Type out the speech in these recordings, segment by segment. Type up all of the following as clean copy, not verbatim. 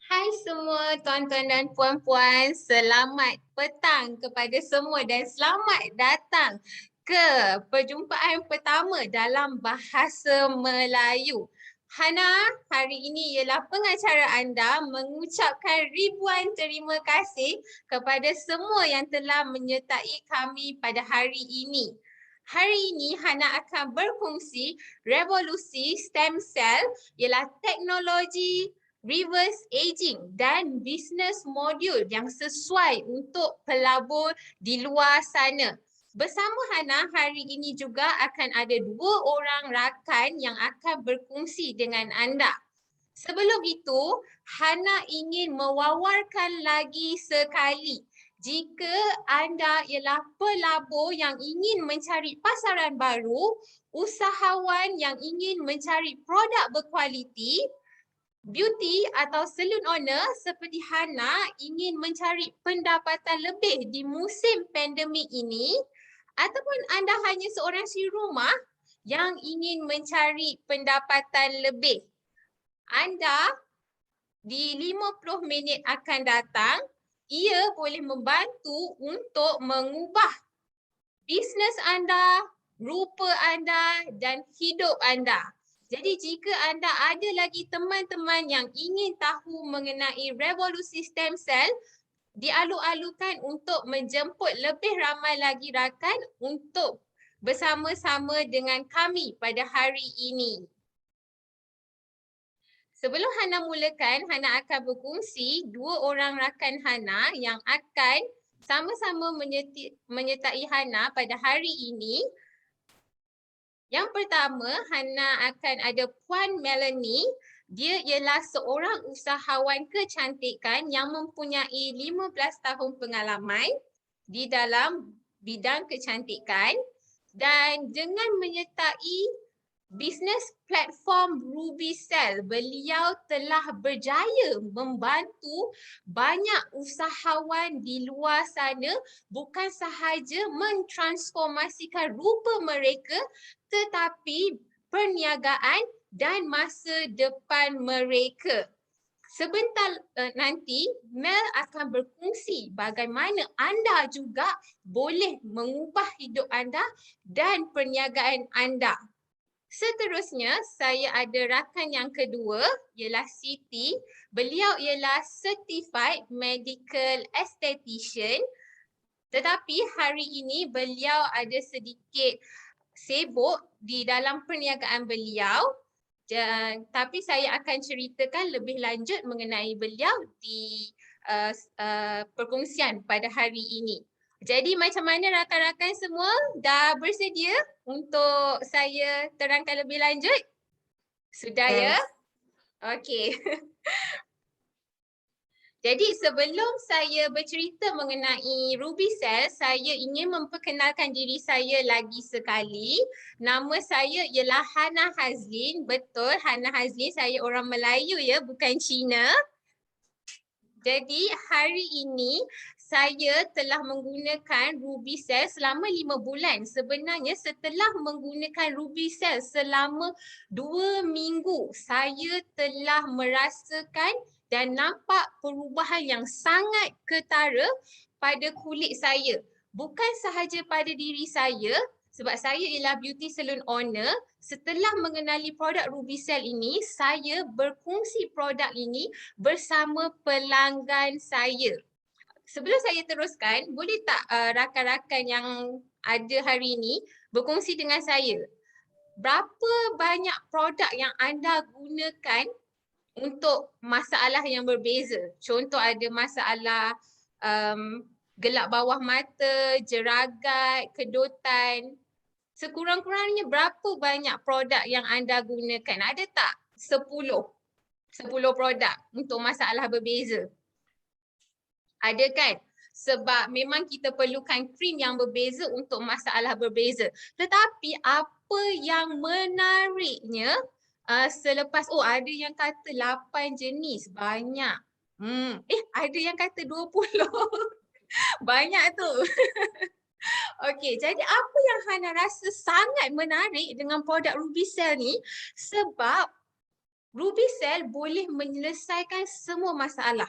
Hai semua tuan-tuan dan puan-puan, selamat petang kepada semua dan selamat datang ke perjumpaan pertama dalam Bahasa Melayu. Hana, hari ini ialah pengacara anda mengucapkan ribuan terima kasih kepada semua yang telah menyertai kami pada hari ini. Hari ini Hana akan berkongsi revolusi stem cell ialah teknologi reverse aging dan business modul yang sesuai untuk pelabur di luar sana. Bersama Hana hari ini juga akan ada dua orang rakan yang akan berkongsi dengan anda. Sebelum itu, Hana ingin mewawarkan lagi sekali. Jika anda ialah pelabur yang ingin mencari pasaran baru, usahawan yang ingin mencari produk berkualiti, beauty atau salon owner seperti Hana ingin mencari pendapatan lebih di musim pandemik ini, ataupun anda hanya seorang si rumah yang ingin mencari pendapatan lebih, anda di 50 minit akan datang, ia boleh membantu untuk mengubah bisnes anda, rupa anda dan hidup anda. Jadi jika anda ada lagi teman-teman yang ingin tahu mengenai revolusi stem cell, dialu-alukan untuk menjemput lebih ramai lagi rakan untuk bersama-sama dengan kami pada hari ini. Sebelum Hana mulakan, Hana akan berkongsi dua orang rakan Hana yang akan sama-sama menyertai Hana pada hari ini. Yang pertama, Hana akan ada Puan Melanie. Dia ialah seorang usahawan kecantikan yang mempunyai 15 tahun pengalaman di dalam bidang kecantikan dan dengan menyertai bisnes platform Ruby Cell, beliau telah berjaya membantu banyak usahawan di luar sana bukan sahaja mentransformasikan rupa mereka tetapi perniagaan dan masa depan mereka. Sebentar nanti Mel akan berkongsi bagaimana anda juga boleh mengubah hidup anda dan perniagaan anda. Seterusnya, saya ada rakan yang kedua ialah Siti. Beliau ialah Certified Medical Esthetician. Tetapi hari ini beliau ada sedikit sibuk di dalam perniagaan beliau. Tapi saya akan ceritakan lebih lanjut mengenai beliau di perkongsian pada hari ini. Jadi macam mana rakan-rakan semua dah bersedia untuk saya terangkan lebih lanjut? Sudah ya? Yes. Okey. Jadi sebelum saya bercerita mengenai Ruby Cell, saya ingin memperkenalkan diri saya lagi sekali. Nama saya ialah Hana Hazlin. Betul, Hana Hazlin. Saya orang Melayu ya, bukan Cina. Jadi hari ini saya telah menggunakan Ruby Cell selama 5 bulan. Sebenarnya setelah menggunakan Ruby Cell selama 2 minggu, saya telah merasakan dan nampak perubahan yang sangat ketara pada kulit saya. Bukan sahaja pada diri saya, sebab saya ialah beauty salon owner. Setelah mengenali produk Ruby Cell ini, saya berkongsi produk ini bersama pelanggan saya. Sebelum saya teruskan, boleh tak rakan-rakan yang ada hari ini berkongsi dengan saya? Berapa banyak produk yang anda gunakan untuk masalah yang berbeza? Contoh ada masalah gelap bawah mata, jeragat, kedutan. Sekurang-kurangnya berapa banyak produk yang anda gunakan? Ada tak 10 produk untuk masalah berbeza? Ada kan? Sebab memang kita perlukan krim yang berbeza untuk masalah berbeza. Tetapi apa yang menariknya selepas, ada yang kata 8 jenis, banyak. Ada yang kata 20. Banyak tu. Okey, jadi apa yang Hana rasa sangat menarik dengan produk Ruby Cell ni? Sebab RubyCell boleh menyelesaikan semua masalah.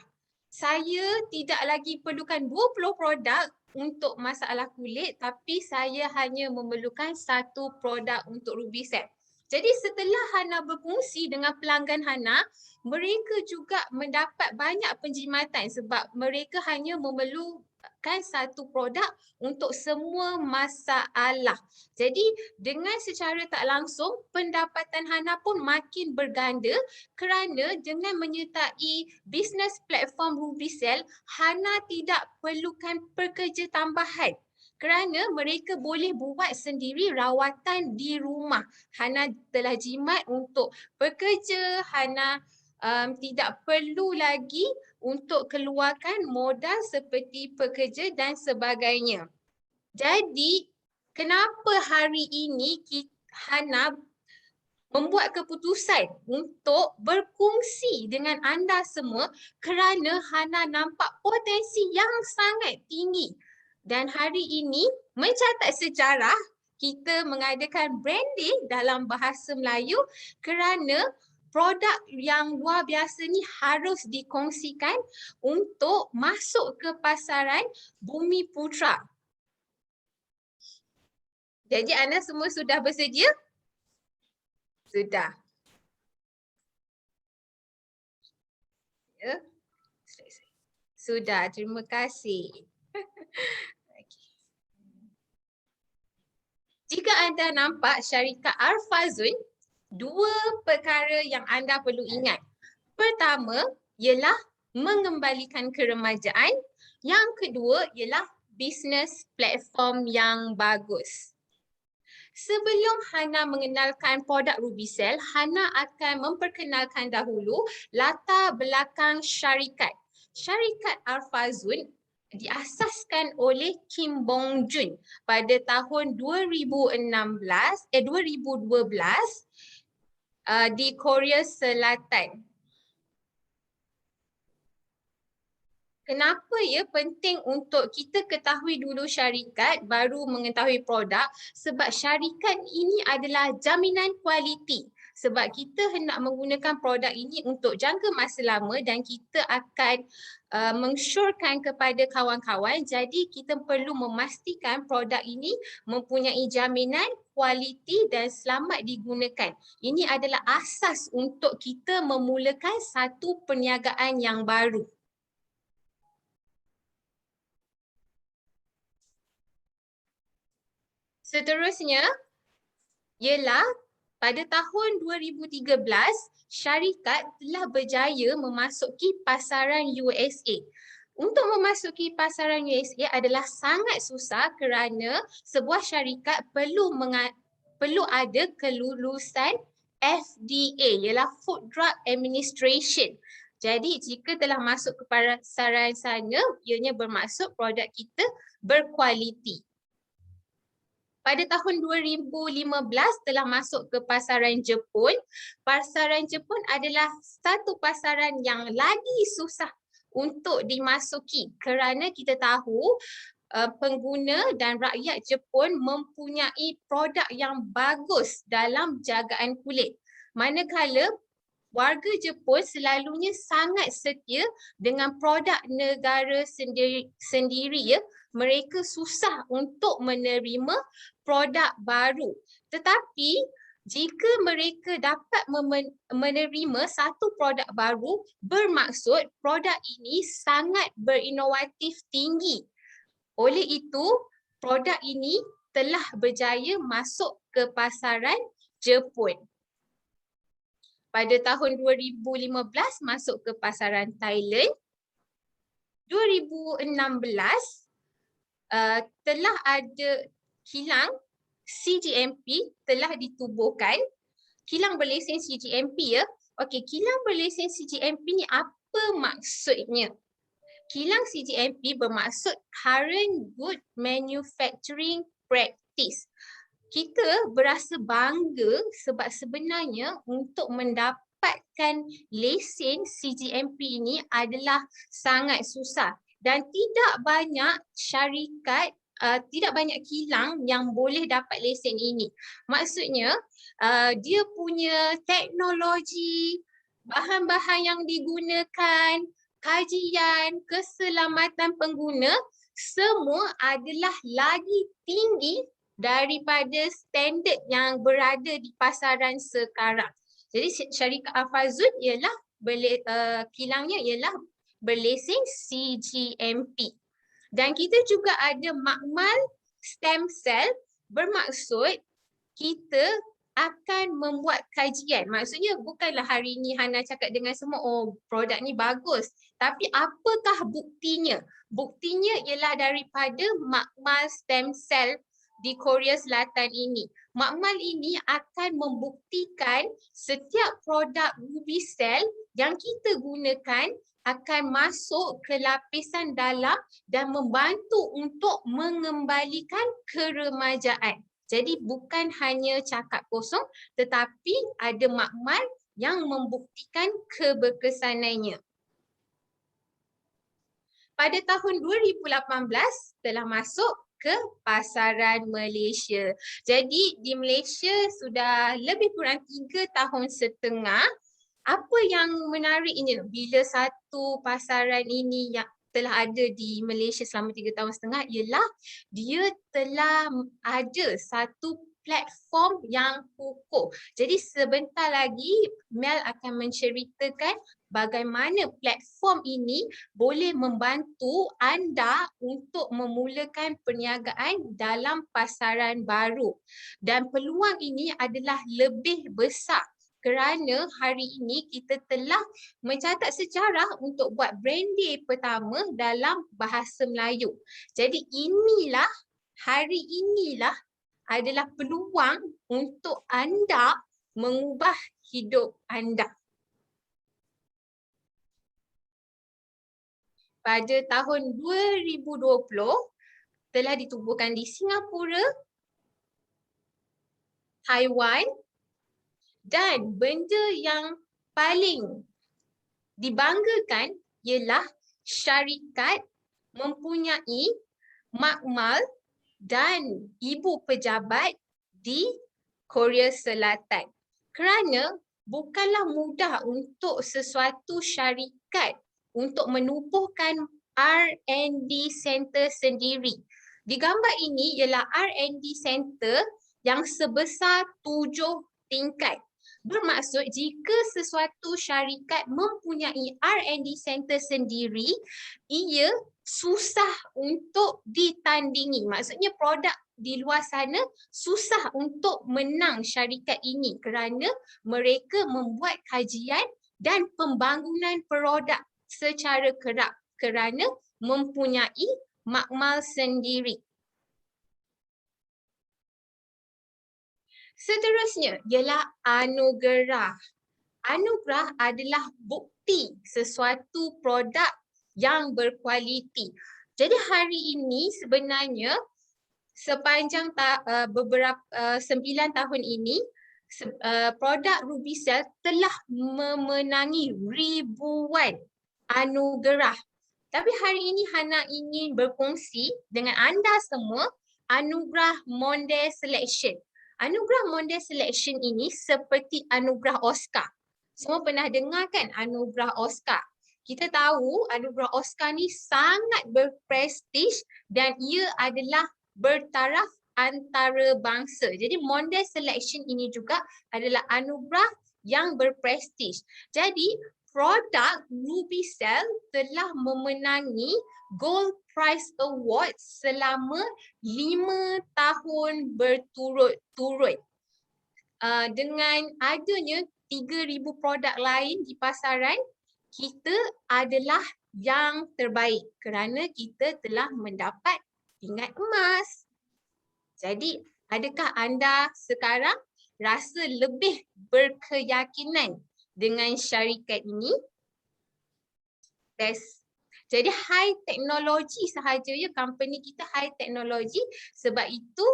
Saya tidak lagi perlukan 20 produk untuk masalah kulit, tapi saya hanya memerlukan satu produk untuk RubyCell. Jadi setelah Hana berfungsi dengan pelanggan Hana, mereka juga mendapat banyak penjimatan sebab mereka hanya memerlukan satu produk untuk semua masalah. Jadi dengan secara tak langsung, pendapatan Hana pun makin berganda kerana dengan menyertai bisnes platform RubyCell, Hana tidak perlukan pekerja tambahan kerana mereka boleh buat sendiri rawatan di rumah. Hana telah jimat untuk bekerja, Hana tidak perlu lagi untuk keluarkan modal seperti pekerja dan sebagainya. Jadi, kenapa hari ini Hana membuat keputusan untuk berkongsi dengan anda semua kerana Hana nampak potensi yang sangat tinggi. Dan hari ini mencatat sejarah, kita mengadakan branding dalam bahasa Melayu kerana produk yang luar biasa ni harus dikongsikan untuk masuk ke pasaran Bumi Putra. Jadi anda semua sudah bersedia? Sudah. Ya. Sudah, terima kasih. Jika anda nampak syarikat Arfazun, dua perkara yang anda perlu ingat. Pertama ialah mengembalikan keremajaan. Yang kedua ialah bisnes platform yang bagus. Sebelum Hana mengenalkan produk RubyCell, Hana akan memperkenalkan dahulu latar belakang syarikat. Syarikat Arfazun diasaskan oleh Kim Bong Joon pada tahun 2012 di Korea Selatan. Kenapa ya penting untuk kita ketahui dulu syarikat baru mengetahui produk? Sebab syarikat ini adalah jaminan kualiti. Sebab kita hendak menggunakan produk ini untuk jangka masa lama dan kita akan mengsyorkan kepada kawan-kawan. Jadi kita perlu memastikan produk ini mempunyai jaminan kualiti dan selamat digunakan. Ini adalah asas untuk kita memulakan satu perniagaan yang baru. Seterusnya ialah pada tahun 2013, syarikat telah berjaya memasuki pasaran USA. Untuk memasuki pasaran USA adalah sangat susah kerana sebuah syarikat perlu ada kelulusan FDA, ialah Food Drug Administration. Jadi jika telah masuk ke pasaran sana, ianya bermaksud produk kita berkualiti. Pada tahun 2015 telah masuk ke pasaran Jepun. Pasaran Jepun adalah satu pasaran yang lagi susah untuk dimasuki kerana kita tahu pengguna dan rakyat Jepun mempunyai produk yang bagus dalam jagaan kulit. Manakala warga Jepun selalunya sangat setia dengan produk negara sendiri ya. Mereka susah untuk menerima produk baru. Tetapi jika mereka dapat menerima satu produk baru, bermaksud produk ini sangat berinovatif tinggi. Oleh itu, produk ini telah berjaya masuk ke pasaran Jepun. Pada tahun 2015 masuk ke pasaran Thailand. 2016 telah ada kilang CGMP telah ditubuhkan. Kilang berlesen CGMP ya. Okey, kilang berlesen CGMP ni apa maksudnya? Kilang CGMP bermaksud Current Good Manufacturing Practice. Kita berasa bangga sebab sebenarnya untuk mendapatkan lesen CGMP ini adalah sangat susah dan tidak banyak syarikat tidak banyak kilang yang boleh dapat lesen ini. Maksudnya dia punya teknologi, bahan-bahan yang digunakan, kajian, keselamatan pengguna semua adalah lagi tinggi daripada standard yang berada di pasaran sekarang. Jadi syarikat Al-Fazul ialah kilangnya ialah berlesen CGMP. Dan kita juga ada makmal stem cell, bermaksud kita akan membuat kajian. Maksudnya bukanlah hari ini Hana cakap dengan semua, oh produk ni bagus. Tapi apakah buktinya? Buktinya ialah daripada makmal stem cell di Korea Selatan ini. Makmal ini akan membuktikan setiap produk Ruby Cell yang kita gunakan akan masuk ke lapisan dalam dan membantu untuk mengembalikan keremajaan. Jadi bukan hanya cakap kosong tetapi ada makmal yang membuktikan keberkesanannya. Pada tahun 2018 telah masuk ke pasaran Malaysia. Jadi di Malaysia sudah lebih kurang 3 tahun setengah. Apa yang menariknya bila satu pasaran ini yang telah ada di Malaysia selama 3 tahun setengah ialah dia telah ada satu platform yang kukuh. Jadi sebentar lagi Mel akan menceritakan bagaimana platform ini boleh membantu anda untuk memulakan perniagaan dalam pasaran baru. Dan peluang ini adalah lebih besar kerana hari ini kita telah mencatat sejarah untuk buat brand day pertama dalam bahasa Melayu. Jadi hari inilah adalah peluang untuk anda mengubah hidup anda. Pada tahun 2020 telah ditubuhkan di Singapura, Taiwan, dan benda yang paling dibanggakan ialah syarikat mempunyai makmal dan ibu pejabat di Korea Selatan. Kerana bukanlah mudah untuk sesuatu syarikat untuk menubuhkan R&D center sendiri. Di gambar ini ialah R&D center yang sebesar 7 tingkat. Bermaksud jika sesuatu syarikat mempunyai R&D center sendiri, ia susah untuk ditandingi. Maksudnya produk di luar sana susah untuk menang syarikat ini kerana mereka membuat kajian dan pembangunan produk secara kerap kerana mempunyai makmal sendiri. Seterusnya ialah anugerah. Anugerah adalah bukti sesuatu produk yang berkualiti. Jadi hari ini sebenarnya sepanjang beberapa 9 tahun ini produk Ruby Cell telah memenangi ribuan anugerah. Tapi hari ini Hana ingin berkongsi dengan anda semua anugerah Monde Selection. Anugerah Monde Selection ini seperti anugerah Oscar. Semua pernah dengar kan anugerah Oscar? Kita tahu anugerah Oscar ni sangat berprestij dan ia adalah bertaraf antarabangsa. Jadi Monde Selection ini juga adalah anugerah yang berprestij. Jadi produk Ruby Cell telah memenangi Gold Prize Award selama 5 tahun berturut-turut. Dengan adanya 3,000 produk lain di pasaran, kita adalah yang terbaik kerana kita telah mendapat pingat emas. Jadi, adakah anda sekarang rasa lebih berkeyakinan dengan syarikat ini? Jadi high teknologi sahaja ya, company kita high teknologi, sebab itu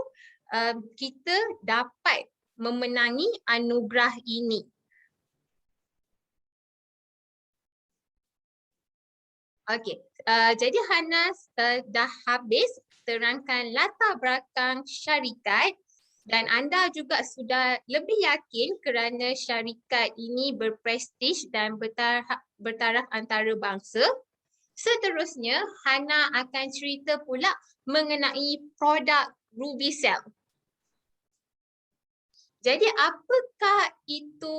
kita dapat memenangi anugerah ini. Okey, jadi Hana dah habis terangkan latar belakang syarikat dan anda juga sudah lebih yakin kerana syarikat ini berprestij dan bertaraf antarabangsa. Seterusnya, Hana akan cerita pula mengenai produk RubyCell. Jadi apakah itu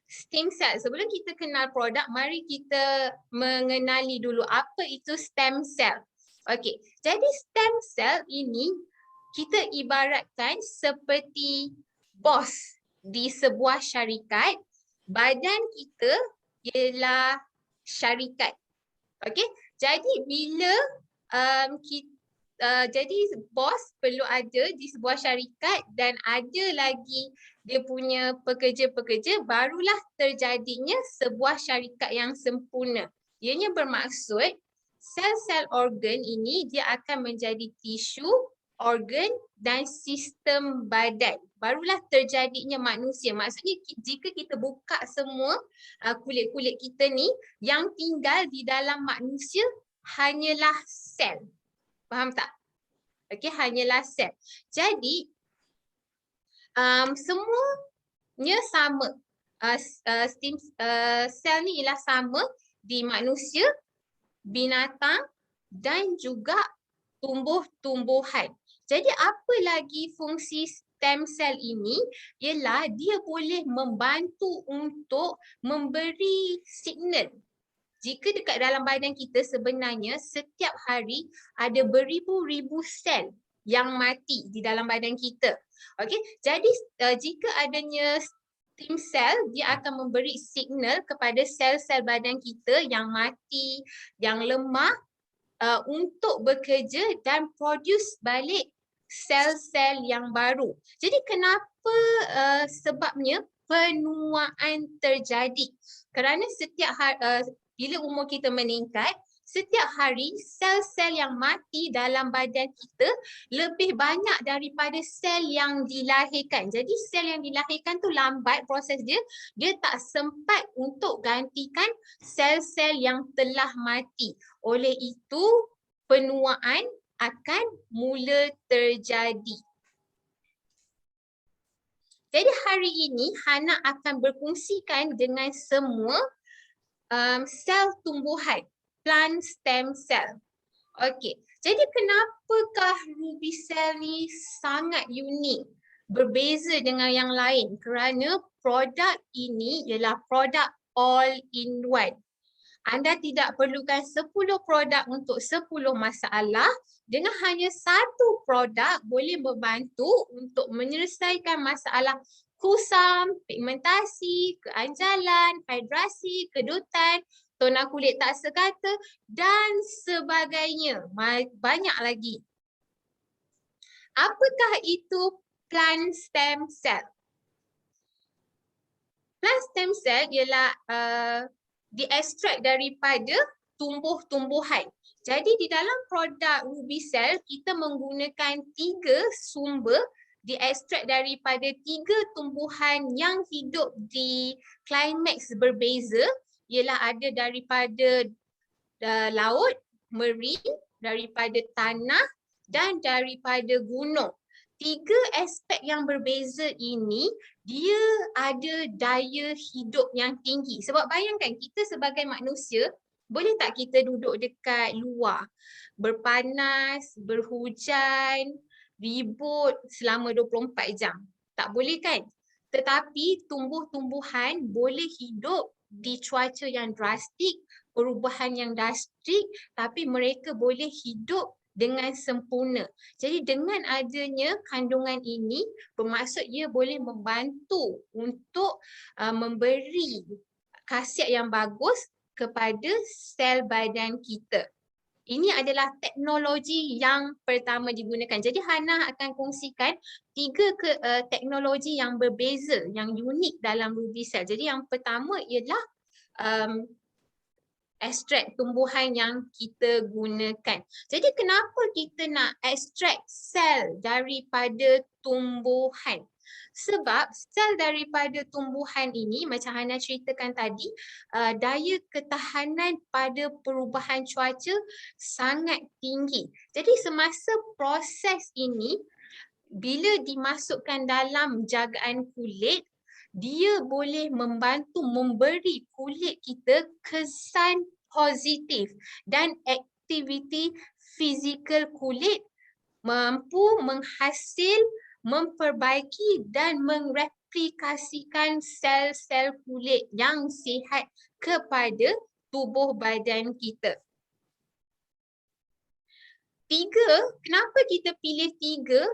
stem cell? Sebelum kita kenal produk, mari kita mengenali dulu apa itu stem cell. Okey, jadi stem cell ini kita ibaratkan seperti bos di sebuah syarikat. Badan kita ialah syarikat. Okey, jadi bila jadi bos perlu ada di sebuah syarikat dan ada lagi dia punya pekerja-pekerja, barulah terjadinya sebuah syarikat yang sempurna. Ianya bermaksud sel-sel organ ini dia akan menjadi tisu, organ dan sistem badan. Barulah terjadinya manusia. Maksudnya jika kita buka semua kulit-kulit kita ni, yang tinggal di dalam manusia hanyalah sel. Faham tak? Okey, hanyalah sel. Jadi, semuanya sama. Sel ni ialah sama di manusia, binatang dan juga tumbuh-tumbuhan. Jadi, apa lagi fungsi stem cell ini? Ialah dia boleh membantu untuk memberi signal. Jika dekat dalam badan kita sebenarnya setiap hari ada beribu-ribu sel yang mati di dalam badan kita. Okey, jadi jika adanya stem cell, dia akan memberi signal kepada sel-sel badan kita yang mati, yang lemah untuk bekerja dan produce balik sel-sel yang baru. Jadi kenapa sebabnya penuaan terjadi? Kerana setiap bila umur kita meningkat, setiap hari sel-sel yang mati dalam badan kita lebih banyak daripada sel yang dilahirkan. Jadi sel yang dilahirkan tu lambat proses dia, dia tak sempat untuk gantikan sel-sel yang telah mati. Oleh itu, penuaan akan mula terjadi. Jadi hari ini Hana akan berkongsikan dengan semua sel tumbuhan, plant stem cell. Okey, jadi kenapakah RubyCell ni sangat unik, berbeza dengan yang lain? Kerana produk ini ialah produk all-in-one. Anda tidak perlukan 10 produk untuk 10 masalah. Dengan hanya satu produk boleh membantu untuk menyelesaikan masalah kusam, pigmentasi, keanjalan, hidrasi, kedutan, tona kulit tak sekata dan sebagainya. Banyak lagi. Apakah itu plant stem cell? Plant stem cell ialah diekstrak daripada tumbuh-tumbuhan. Jadi di dalam produk RubyCell kita menggunakan 3 sumber diekstrak daripada 3 tumbuhan yang hidup di klimaks berbeza, ialah ada daripada laut, marine, daripada tanah dan daripada gunung. 3 aspek yang berbeza ini dia ada daya hidup yang tinggi. Sebab bayangkan kita sebagai manusia, boleh tak kita duduk dekat luar, berpanas, berhujan, ribut selama 24 jam? Tak boleh kan? Tetapi tumbuh-tumbuhan boleh hidup di cuaca yang drastik, perubahan yang drastik, tapi mereka boleh hidup dengan sempurna. Jadi dengan adanya kandungan ini, bermaksud ia boleh membantu untuk memberi khasiat yang bagus kepada sel badan kita. Ini adalah teknologi yang pertama digunakan. Jadi Hana akan kongsikan 3 teknologi yang berbeza, yang unik dalam RubyCell. Jadi yang pertama ialah ekstrak tumbuhan yang kita gunakan. Jadi kenapa kita nak ekstrak sel daripada tumbuhan? Sebab sel daripada tumbuhan ini macam Hana ceritakan tadi, daya ketahanan pada perubahan cuaca sangat tinggi. Jadi semasa proses ini, bila dimasukkan dalam jagaan kulit, dia boleh membantu memberi kulit kita kesan positif dan aktiviti fizikal kulit mampu memperbaiki dan mereplikasikan sel-sel kulit yang sihat kepada tubuh badan kita. Kenapa kita pilih tiga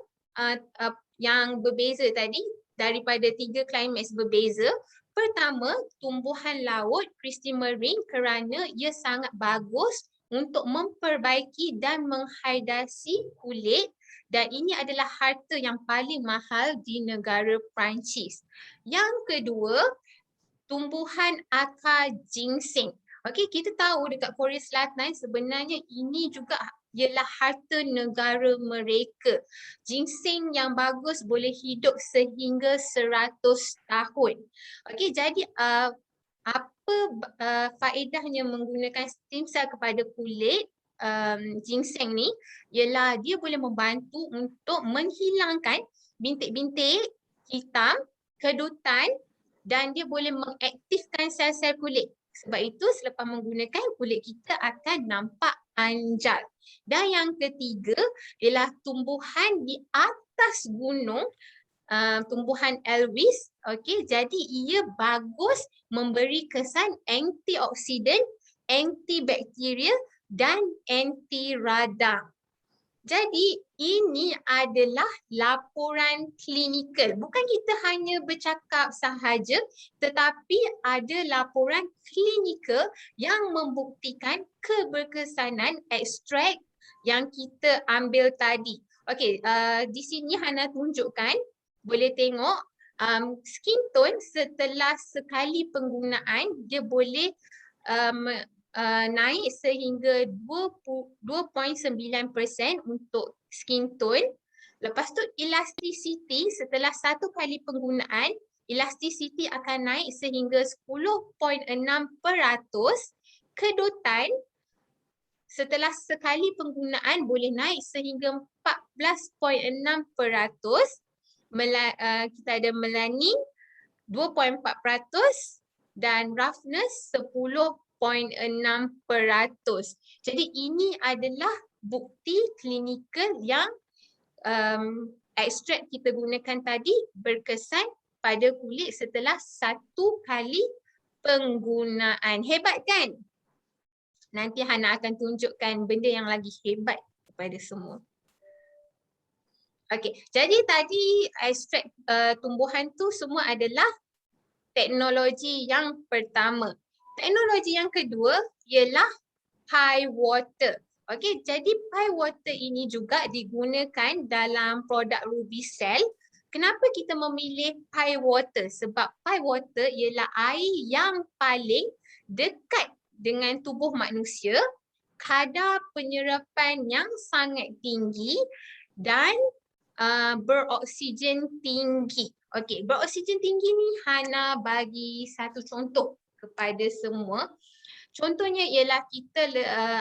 yang berbeza tadi daripada tiga klimaks berbeza? Pertama, tumbuhan laut Crispy Marine kerana ia sangat bagus untuk memperbaiki dan menghidrasi kulit dan ini adalah harta yang paling mahal di negara Perancis. Yang kedua, tumbuhan akar ginseng. Okey, kita tahu dekat Korea Selatan sebenarnya ini juga ialah harta negara mereka. Ginseng yang bagus boleh hidup sehingga 100 tahun. Okey, jadi apa faedahnya menggunakan stem cell kepada kulit ginseng ni? Ialah dia boleh membantu untuk menghilangkan bintik-bintik hitam, kedutan dan dia boleh mengaktifkan sel-sel kulit. Sebab itu selepas menggunakan kulit kita akan nampak anjal. Dan yang ketiga ialah tumbuhan di atas gunung, tumbuhan Elvis. Okey, jadi ia bagus memberi kesan antioksidan, antibakteria dan anti radang. Jadi ini adalah laporan klinikal. Bukan kita hanya bercakap sahaja tetapi ada laporan klinikal yang membuktikan keberkesanan ekstrak yang kita ambil tadi. Okey, di sini Hana tunjukkan, boleh tengok skin tone setelah sekali penggunaan dia boleh naik sehingga 2.9% untuk skin tone. Lepas tu elasticity setelah satu kali penggunaan, elasticity akan naik sehingga 10.6%. Kedutan setelah sekali penggunaan boleh naik sehingga 14.6%. Kita ada melanin 2.4% dan roughness 10.6%. Jadi ini adalah bukti klinikal yang ekstrak kita gunakan tadi berkesan pada kulit setelah satu kali penggunaan. Hebat kan? Nanti Hana akan tunjukkan benda yang lagi hebat kepada semua. Okey, jadi tadi ekstrak tumbuhan tu semua adalah teknologi yang pertama. Teknologi yang kedua ialah pie water. Okey, jadi pie water ini juga digunakan dalam produk Ruby Cell. Kenapa kita memilih pie water? Sebab pie water ialah air yang paling dekat dengan tubuh manusia, kadar penyerapan yang sangat tinggi dan beroksigen tinggi. Okey, beroksigen tinggi ni Hana bagi satu contoh kepada semua. Contohnya ialah kita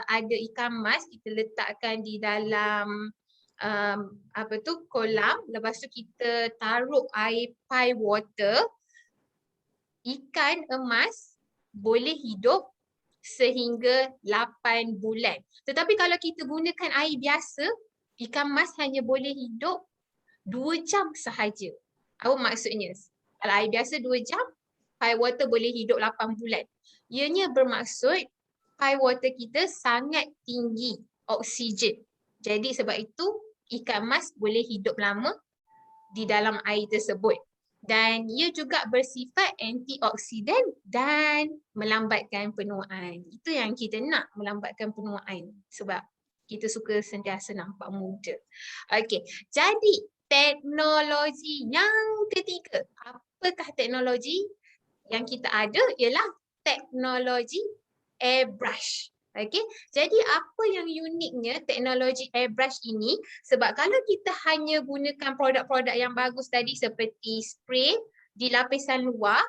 ada ikan mas, kita letakkan di dalam kolam, lepas tu kita taruh air pie water, ikan emas boleh hidup sehingga 8 bulan. Tetapi kalau kita gunakan air biasa, ikan mas hanya boleh hidup 2 jam sahaja. Apa maksudnya? Kalau air biasa 2 jam, pie water boleh hidup 8 bulan. Ianya bermaksud pie water kita sangat tinggi oksigen. Jadi sebab itu ikan mas boleh hidup lama di dalam air tersebut. Dan ia juga bersifat antioksidan dan melambatkan penuaan. Itu yang kita nak, melambatkan penuaan. Sebab kita suka sentiasa nampak muda. Okey, jadi teknologi yang ketiga. Apakah teknologi yang kita ada? Ialah teknologi airbrush. Okey, jadi apa yang uniknya teknologi airbrush ini? Sebab kalau kita hanya gunakan produk-produk yang bagus tadi seperti spray di lapisan luar,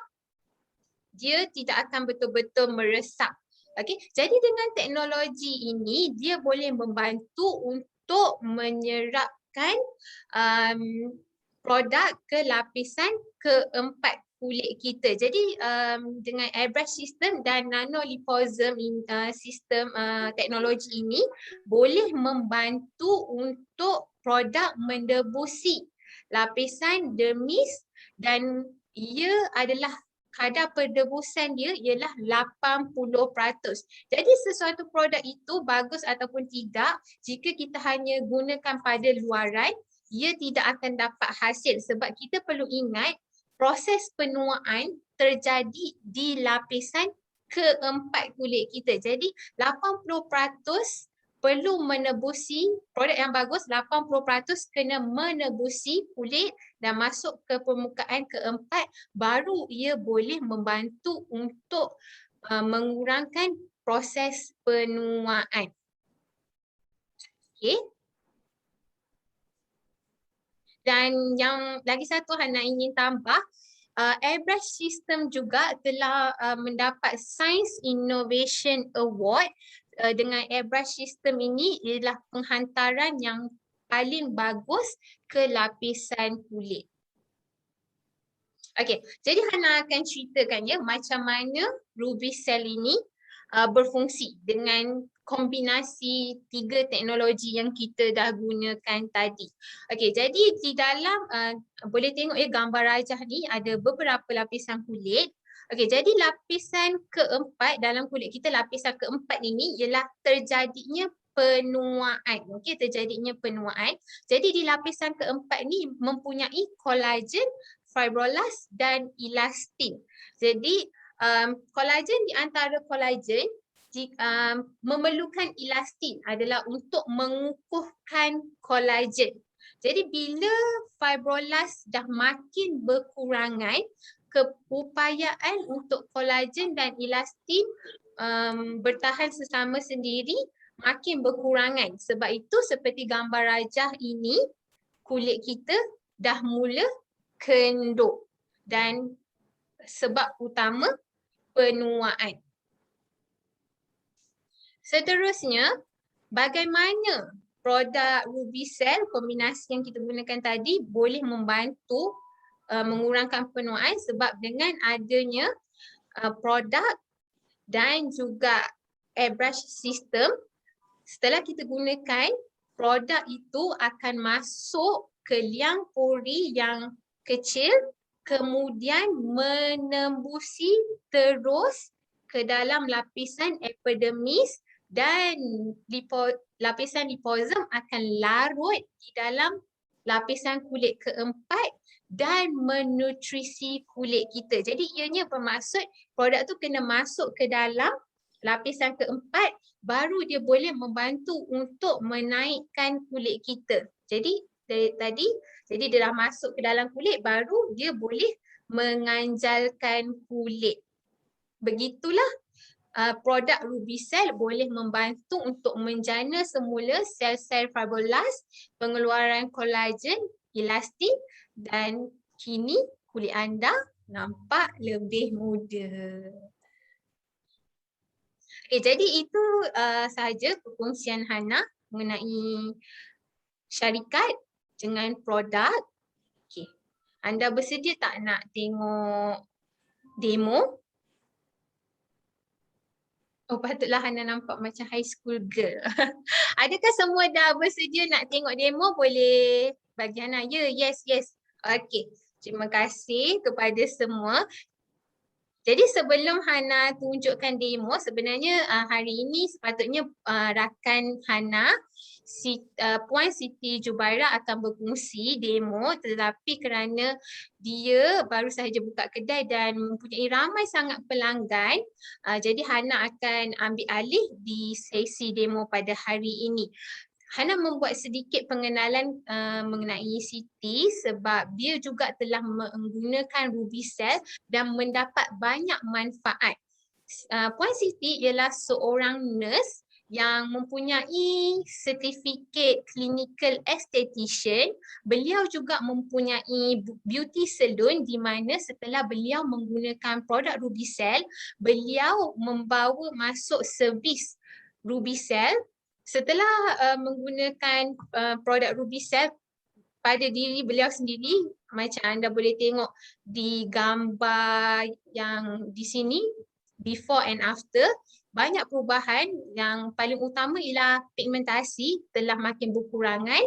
dia tidak akan betul-betul meresap. Okey, jadi dengan teknologi ini dia boleh membantu untuk menyerapkan produk ke lapisan keempat kulit kita. Jadi dengan airbrush system dan nanoliposm sistem teknologi ini boleh membantu untuk produk mendebusi lapisan dermis dan ia adalah kadar perdebusan dia ialah 80%. Jadi sesuatu produk itu bagus ataupun tidak, jika kita hanya gunakan pada luaran, ia tidak akan dapat hasil sebab kita perlu ingat proses penuaan terjadi di lapisan keempat kulit kita. Jadi 80% perlu menebusi produk yang bagus, 80% kena menebusi kulit dan masuk ke permukaan keempat, baru ia boleh membantu untuk mengurangkan proses penuaan. Okey. Dan yang lagi satu Hana ingin tambah, airbrush system juga telah mendapat Science Innovation Award. Dengan airbrush system ini ialah penghantaran yang paling bagus ke lapisan kulit. Okey, jadi Hana akan ceritakan ya macam mana Ruby Cell ini berfungsi dengan kombinasi 3 teknologi yang kita dah gunakan tadi. Okey, jadi di dalam boleh tengok ya gambar rajah ni ada beberapa lapisan kulit. Okey, jadi lapisan keempat dalam kulit kita, lapisan keempat ini ialah terjadinya penuaan. Okey, terjadinya penuaan. Jadi di lapisan keempat ni mempunyai kolagen, fibroblast dan elastin. Jadi kolagen di antara kolagen memerlukan elastin adalah untuk mengukuhkan kolagen. Jadi bila fibroblast dah makin berkurangan, keupayaan untuk kolagen dan elastin bertahan sesama sendiri makin berkurangan. Sebab itu seperti gambar rajah ini, kulit kita dah mula kendor dan sebab utama penuaan. Seterusnya, bagaimana produk Ruby Cell, kombinasi yang kita gunakan tadi boleh membantu mengurangkan penuaan sebab dengan adanya produk dan juga airbrush system, setelah kita gunakan, produk itu akan masuk ke liang pori yang kecil, kemudian menembusi terus ke dalam lapisan epidermis dan lapisan liposum akan larut di dalam lapisan kulit keempat dan menutrisi kulit kita. Jadi ianya bermaksud produk tu kena masuk ke dalam lapisan keempat baru dia boleh membantu untuk menaikkan kulit kita. Jadi tadi dia dah masuk ke dalam kulit baru dia boleh menganjalkan kulit. Begitulah produk Ruby Cell boleh membantu untuk menjana semula sel-sel fibroblast, pengeluaran kolagen, elastin dan kini kulit anda nampak lebih muda. Okay, jadi itu sahaja perkongsian Hana mengenai syarikat dengan produk. Okay. Anda bersedia tak nak tengok demo? Oh, patutlah Hana nampak macam high school girl. Adakah semua dah bersedia nak tengok demo? Boleh bagi Hana. Ya, yes. Okey. Terima kasih kepada semua. Jadi sebelum Hana tunjukkan demo, sebenarnya hari ini sepatutnya rakan Hana, Puan Siti Jubairah akan berkongsi demo, tetapi kerana dia baru sahaja buka kedai dan mempunyai ramai sangat pelanggan, jadi Hana akan ambil alih di sesi demo pada hari ini. Hana membuat sedikit pengenalan mengenai Siti sebab dia juga telah menggunakan Ruby Cell dan mendapat banyak manfaat. Puan Siti ialah seorang nurse yang mempunyai sertifikat clinical esthetician. Beliau juga mempunyai beauty salon di mana setelah beliau menggunakan produk Rubicel, beliau membawa masuk servis Rubicel. Setelah menggunakan produk Rubicel pada diri beliau sendiri, macam anda boleh tengok di gambar yang di sini, before and after, banyak perubahan. Yang paling utama ialah pigmentasi telah makin berkurangan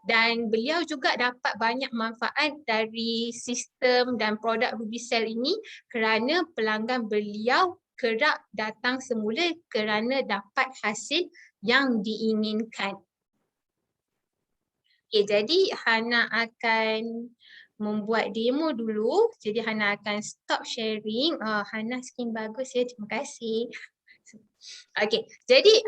dan beliau juga dapat banyak manfaat dari sistem dan produk Rubicel ini kerana pelanggan beliau kerap datang semula kerana dapat hasil yang diinginkan. Okay, jadi Hana akan membuat demo dulu. Jadi Hana akan stop sharing. Hana skin bagus ya, terima kasih. Okay, jadi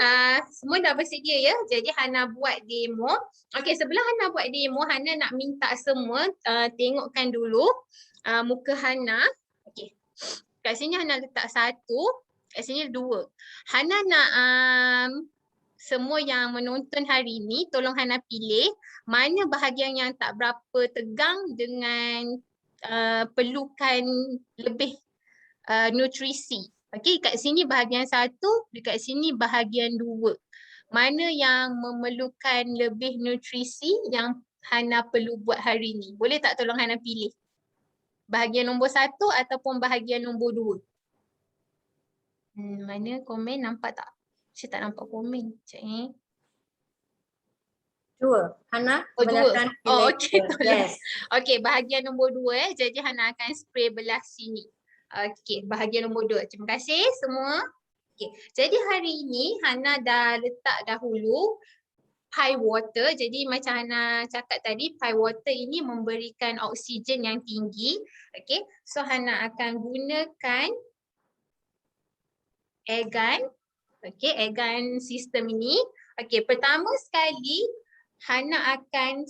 semua dah bersedia ya. Jadi Hana buat demo. Okay, sebelum Hana buat demo, Hana nak minta semua tengokkan dulu muka Hana. Okay, kat sini Hana letak 1, kat sini 2. Hana nak semua yang menonton hari ini, tolong Hana pilih mana bahagian yang tak berapa tegang dengan perlukan lebih nutrisi. Okey, kat sini bahagian 1, dekat sini bahagian 2. Mana yang memerlukan lebih nutrisi yang Hana perlu buat hari ini? Boleh tak tolong Hana pilih? Bahagian nombor 1 ataupun bahagian nombor 2? Mana komen, nampak tak? Saya tak nampak komen. Sekejap 2. Hana, kebanyakan pilih. Oh, okey. Yes. Okey, bahagian nombor 2 Jadi Hana akan spray belah sini. Okey, bahagian nombor 2. Terima kasih semua. Okey, jadi hari ini Hana dah letak dahulu pie water. Jadi macam Hana cakap tadi, pie water ini memberikan oksigen yang tinggi. Okey, so Hana akan gunakan air gun. Okey, air gun sistem ini. Okey, pertama sekali Hana akan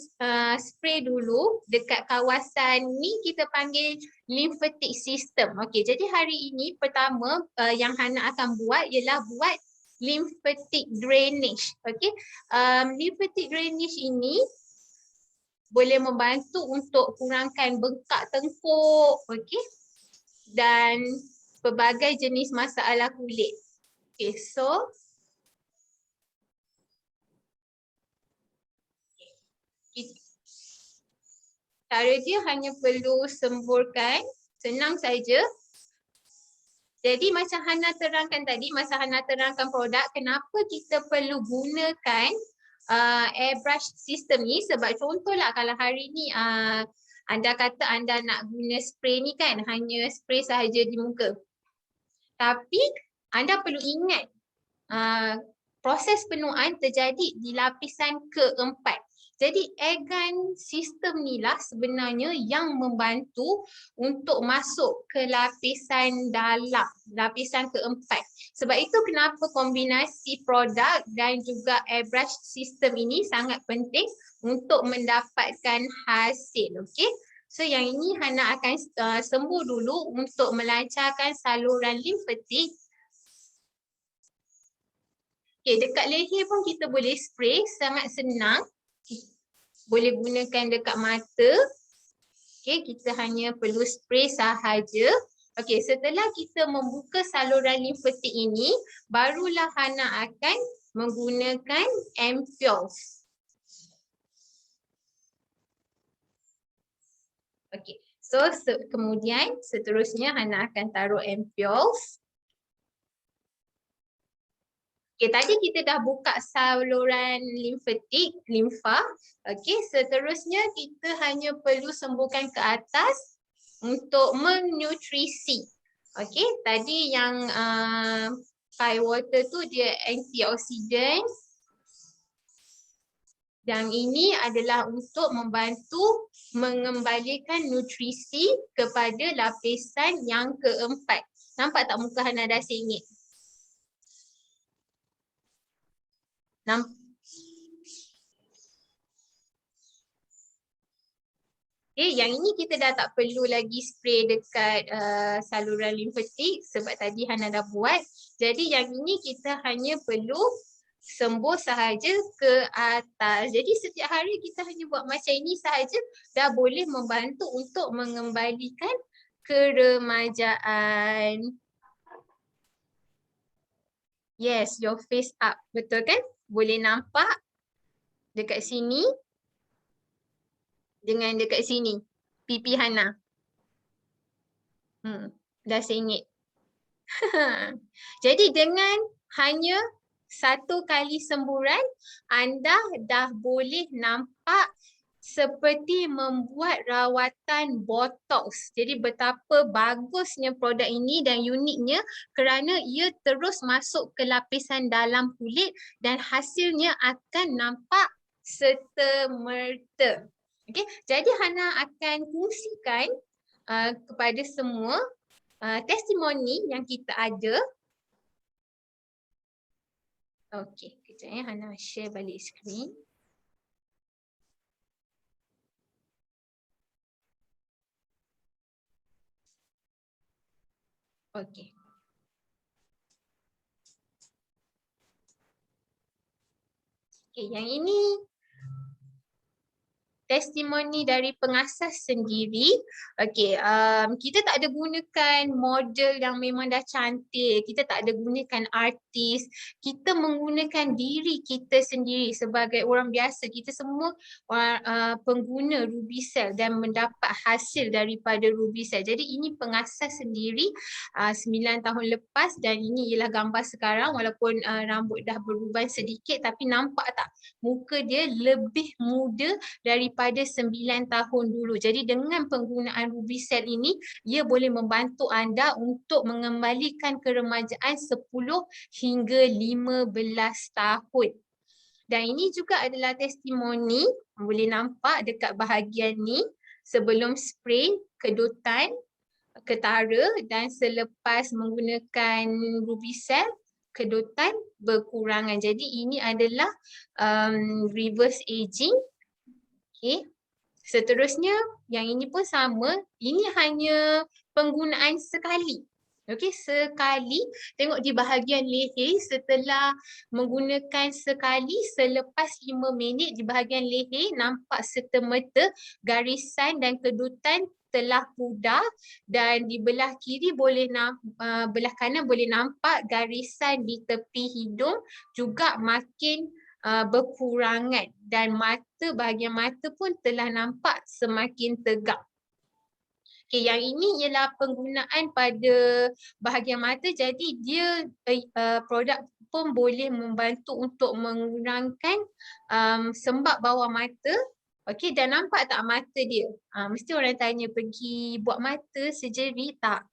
spray dulu dekat kawasan ni kita panggil lymphatic system. Okey, jadi hari ini pertama yang Hana akan buat ialah buat lymphatic drainage. Okey, lymphatic drainage ini boleh membantu untuk kurangkan bengkak tengkuk, okey, dan pelbagai jenis masalah kulit. Okay, so cara dia hanya perlu semburkan, senang saja. Jadi macam Hana terangkan tadi, masa Hana terangkan produk, kenapa kita perlu gunakan airbrush system ni? Sebab contohlah kalau hari ni anda kata anda nak guna spray ni kan, hanya spray sahaja di muka. Tapi anda perlu ingat proses penuaan terjadi di lapisan keempat. Jadi air gun sistem ni lah sebenarnya yang membantu untuk masuk ke lapisan dalam, lapisan keempat. Sebab itu kenapa kombinasi produk dan juga airbrush sistem ini sangat penting untuk mendapatkan hasil. Okey. So yang ini Hana akan sembuh dulu untuk melancarkan saluran limfatik. Okay, dekat leher pun kita boleh spray, sangat senang. Boleh gunakan dekat mata. Okay, kita hanya perlu spray sahaja. Okay, setelah kita membuka saluran limfatik ini, barulah Hana akan menggunakan ampoules. Okay, so kemudian seterusnya Hana akan taruh ampoules. Okay, tadi kita dah buka saluran limfatik, limfa. Okay, seterusnya kita hanya perlu sembuhkan ke atas untuk menutrisi. Okay, tadi yang pie water tu dia antioksidan. Dan ini adalah untuk membantu mengembalikan nutrisi kepada lapisan yang keempat. Nampak tak muka Hana dah sengit? Okay, yang ini kita dah tak perlu lagi spray dekat saluran limfatik sebab tadi Hana dah buat. Jadi yang ini kita hanya perlu sembuh sahaja ke atas. Jadi setiap hari kita hanya buat macam ini sahaja dah boleh membantu untuk mengembalikan keremajaan. Yes, your face up. Betul kan? Boleh nampak dekat sini dengan dekat sini. Pipi Hana. Dah sengit. Jadi dengan hanya satu kali semburan, anda dah boleh nampak seperti membuat rawatan botox. Jadi betapa bagusnya produk ini dan uniknya kerana ia terus masuk ke lapisan dalam kulit dan hasilnya akan nampak serta-merta. Okay, jadi Hana akan kongsikan kepada semua testimoni yang kita ada. Okey, kejap ya, Hana share balik skrin. Okey. Okey, yang ini testimoni dari pengasas sendiri. Okey, kita tak ada gunakan model yang memang dah cantik. Kita tak ada gunakan artis. Kita menggunakan diri kita sendiri sebagai orang biasa. Kita semua pengguna Rubicel dan mendapat hasil daripada Rubicel. Jadi ini pengasas sendiri 9 tahun lepas dan ini ialah gambar sekarang walaupun rambut dah beruban sedikit tapi nampak tak muka dia lebih muda daripada 9 tahun dulu. Jadi dengan penggunaan Rubicel ini, ia boleh membantu anda untuk mengembalikan keremajaan 10 hingga 15 tahun. Dan ini juga adalah testimoni, boleh nampak dekat bahagian ni, sebelum spray, kedutan, ketara dan selepas menggunakan Rubicel, kedutan berkurangan. Jadi ini adalah reverse aging. Okay. Seterusnya, yang ini pun sama. Ini hanya penggunaan sekali. Okey, sekali. Tengok di bahagian leher setelah menggunakan sekali selepas 5 minit di bahagian leher nampak serta-merta garisan dan kedutan telah pudar dan di belah kiri boleh belah kanan boleh nampak garisan di tepi hidung juga makin berkurangan dan bahagian mata pun telah nampak semakin tegak. Okay, yang ini ialah penggunaan pada bahagian mata jadi dia produk pun boleh membantu untuk mengurangkan sembab bawah mata. Okey, dan nampak tak mata dia? Mesti orang tanya pergi buat mata surgery tak?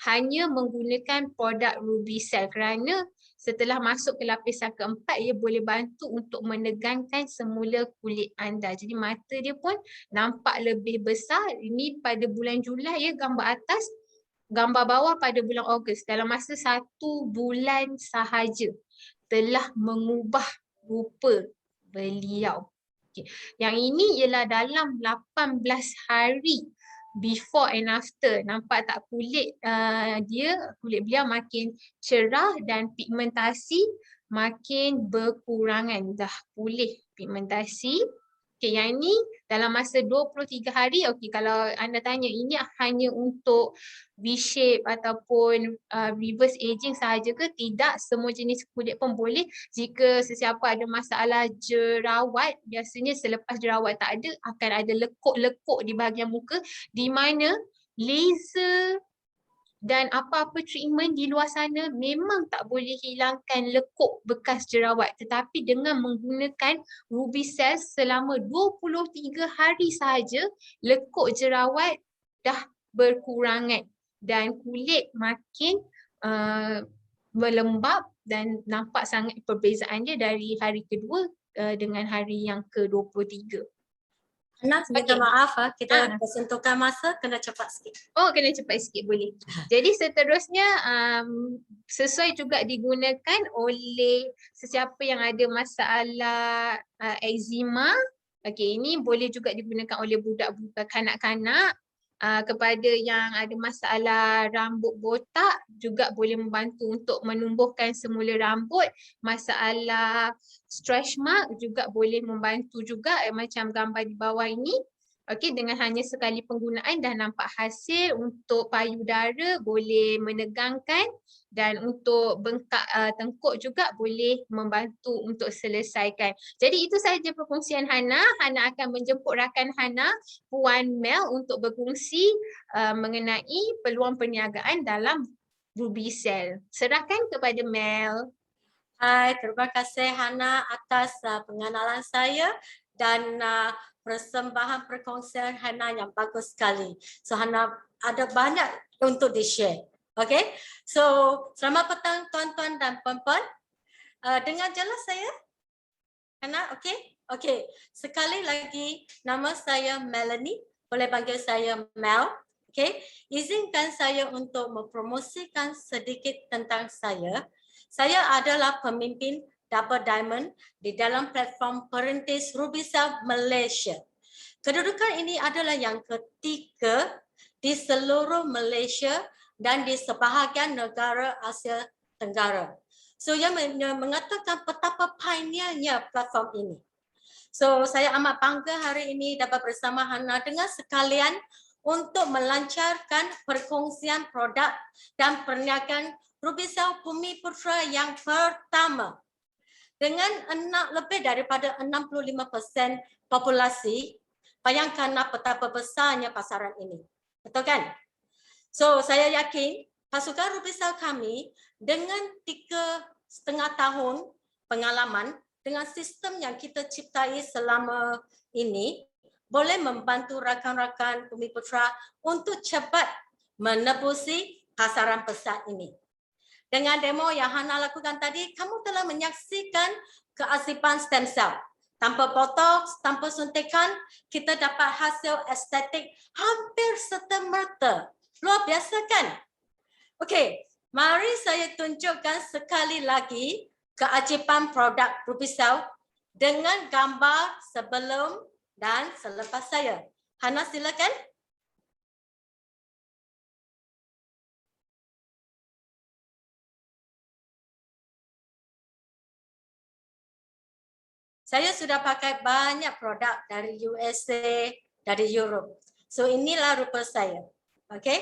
Hanya menggunakan produk Rubicel kerana setelah masuk ke lapisan keempat, ia boleh bantu untuk menegangkan semula kulit anda. Jadi mata dia pun nampak lebih besar. Ini pada bulan Julai ya, gambar atas. Gambar bawah pada bulan Ogos. Dalam masa 1 bulan sahaja telah mengubah rupa beliau. Okay. Yang ini ialah dalam 18 hari before and after. Nampak tak kulit kulit beliau makin cerah dan pigmentasi makin berkurangan. Dah pulih pigmentasi. Okay, yang ini dalam masa 23 hari. Okay, kalau anda tanya ini hanya untuk V-shape ataupun reverse aging sahaja ke? Tidak, semua jenis kulit pun boleh. Jika sesiapa ada masalah jerawat, biasanya selepas jerawat tak ada, akan ada lekuk-lekuk di bahagian muka di mana laser dan apa-apa treatment di luar sana memang tak boleh hilangkan lekuk bekas jerawat. Tetapi dengan menggunakan Rubicel selama 23 hari sahaja, lekuk jerawat dah berkurangan dan kulit makin melembab dan nampak sangat perbezaan dia dari hari kedua dengan hari yang ke-23. Hana, minta maaf kita persentuhkan masa, kena cepat sikit. Oh, kena cepat sikit boleh. Jadi seterusnya sesuai juga digunakan oleh sesiapa yang ada masalah eczema Okey, ini boleh juga digunakan oleh budak-budak kanak-kanak. Kepada yang ada masalah rambut botak juga boleh membantu untuk menumbuhkan semula rambut. Masalah stretch mark juga boleh membantu juga macam gambar di bawah ini. Okey, dengan hanya sekali penggunaan dah nampak hasil. Untuk payudara boleh menegangkan dan untuk bengkak tengkuk juga boleh membantu untuk selesaikan. Jadi itu sahaja perkongsian Hana. Hana akan menjemput rakan Hana, Puan Mel, untuk berkongsi mengenai peluang perniagaan dalam Ruby Cell. Serahkan kepada Mel. Hai, terima kasih Hana atas pengenalan saya dan persembahan perkongsian Hana yang bagus sekali. So Hana ada banyak untuk di-share. Okay, so selamat petang tuan-tuan dan puan-puan. Dengar jelas saya? Hana, okay? Okay, sekali lagi nama saya Melanie. Boleh panggil saya Mel. Okay, izinkan saya untuk mempromosikan sedikit tentang saya. Saya adalah pemimpin Double Diamond di dalam platform Perintis Ruby Cell Malaysia. Kedudukan ini adalah yang ketiga di seluruh Malaysia dan di sebahagian negara Asia Tenggara. So, yang mengatakan betapa pioniernya platform ini. So, saya amat bangga hari ini dapat bersama Hana dengan sekalian untuk melancarkan perkongsian produk dan perniagaan Ruby Cell Bumi Putra yang pertama. Dengan lebih daripada 65% populasi, bayangkan betapa besarnya pasaran ini. Betul kan? So, saya yakin pasukan Ruby Cell kami dengan 3,5 tahun pengalaman dengan sistem yang kita ciptai selama ini boleh membantu rakan-rakan Bumi Putra untuk cepat menebusi pasaran besar ini. Dengan demo yang Hana lakukan tadi, kamu telah menyaksikan keasipan stem cell. Tanpa botox, tanpa suntikan, kita dapat hasil estetik hampir serta-merta. Luar biasa kan? Okey, mari saya tunjukkan sekali lagi keajaiban produk Ruby Cell dengan gambar sebelum dan selepas saya. Hana, silakan. Saya sudah pakai banyak produk dari USA, dari Europe. So inilah rupa saya. Okey?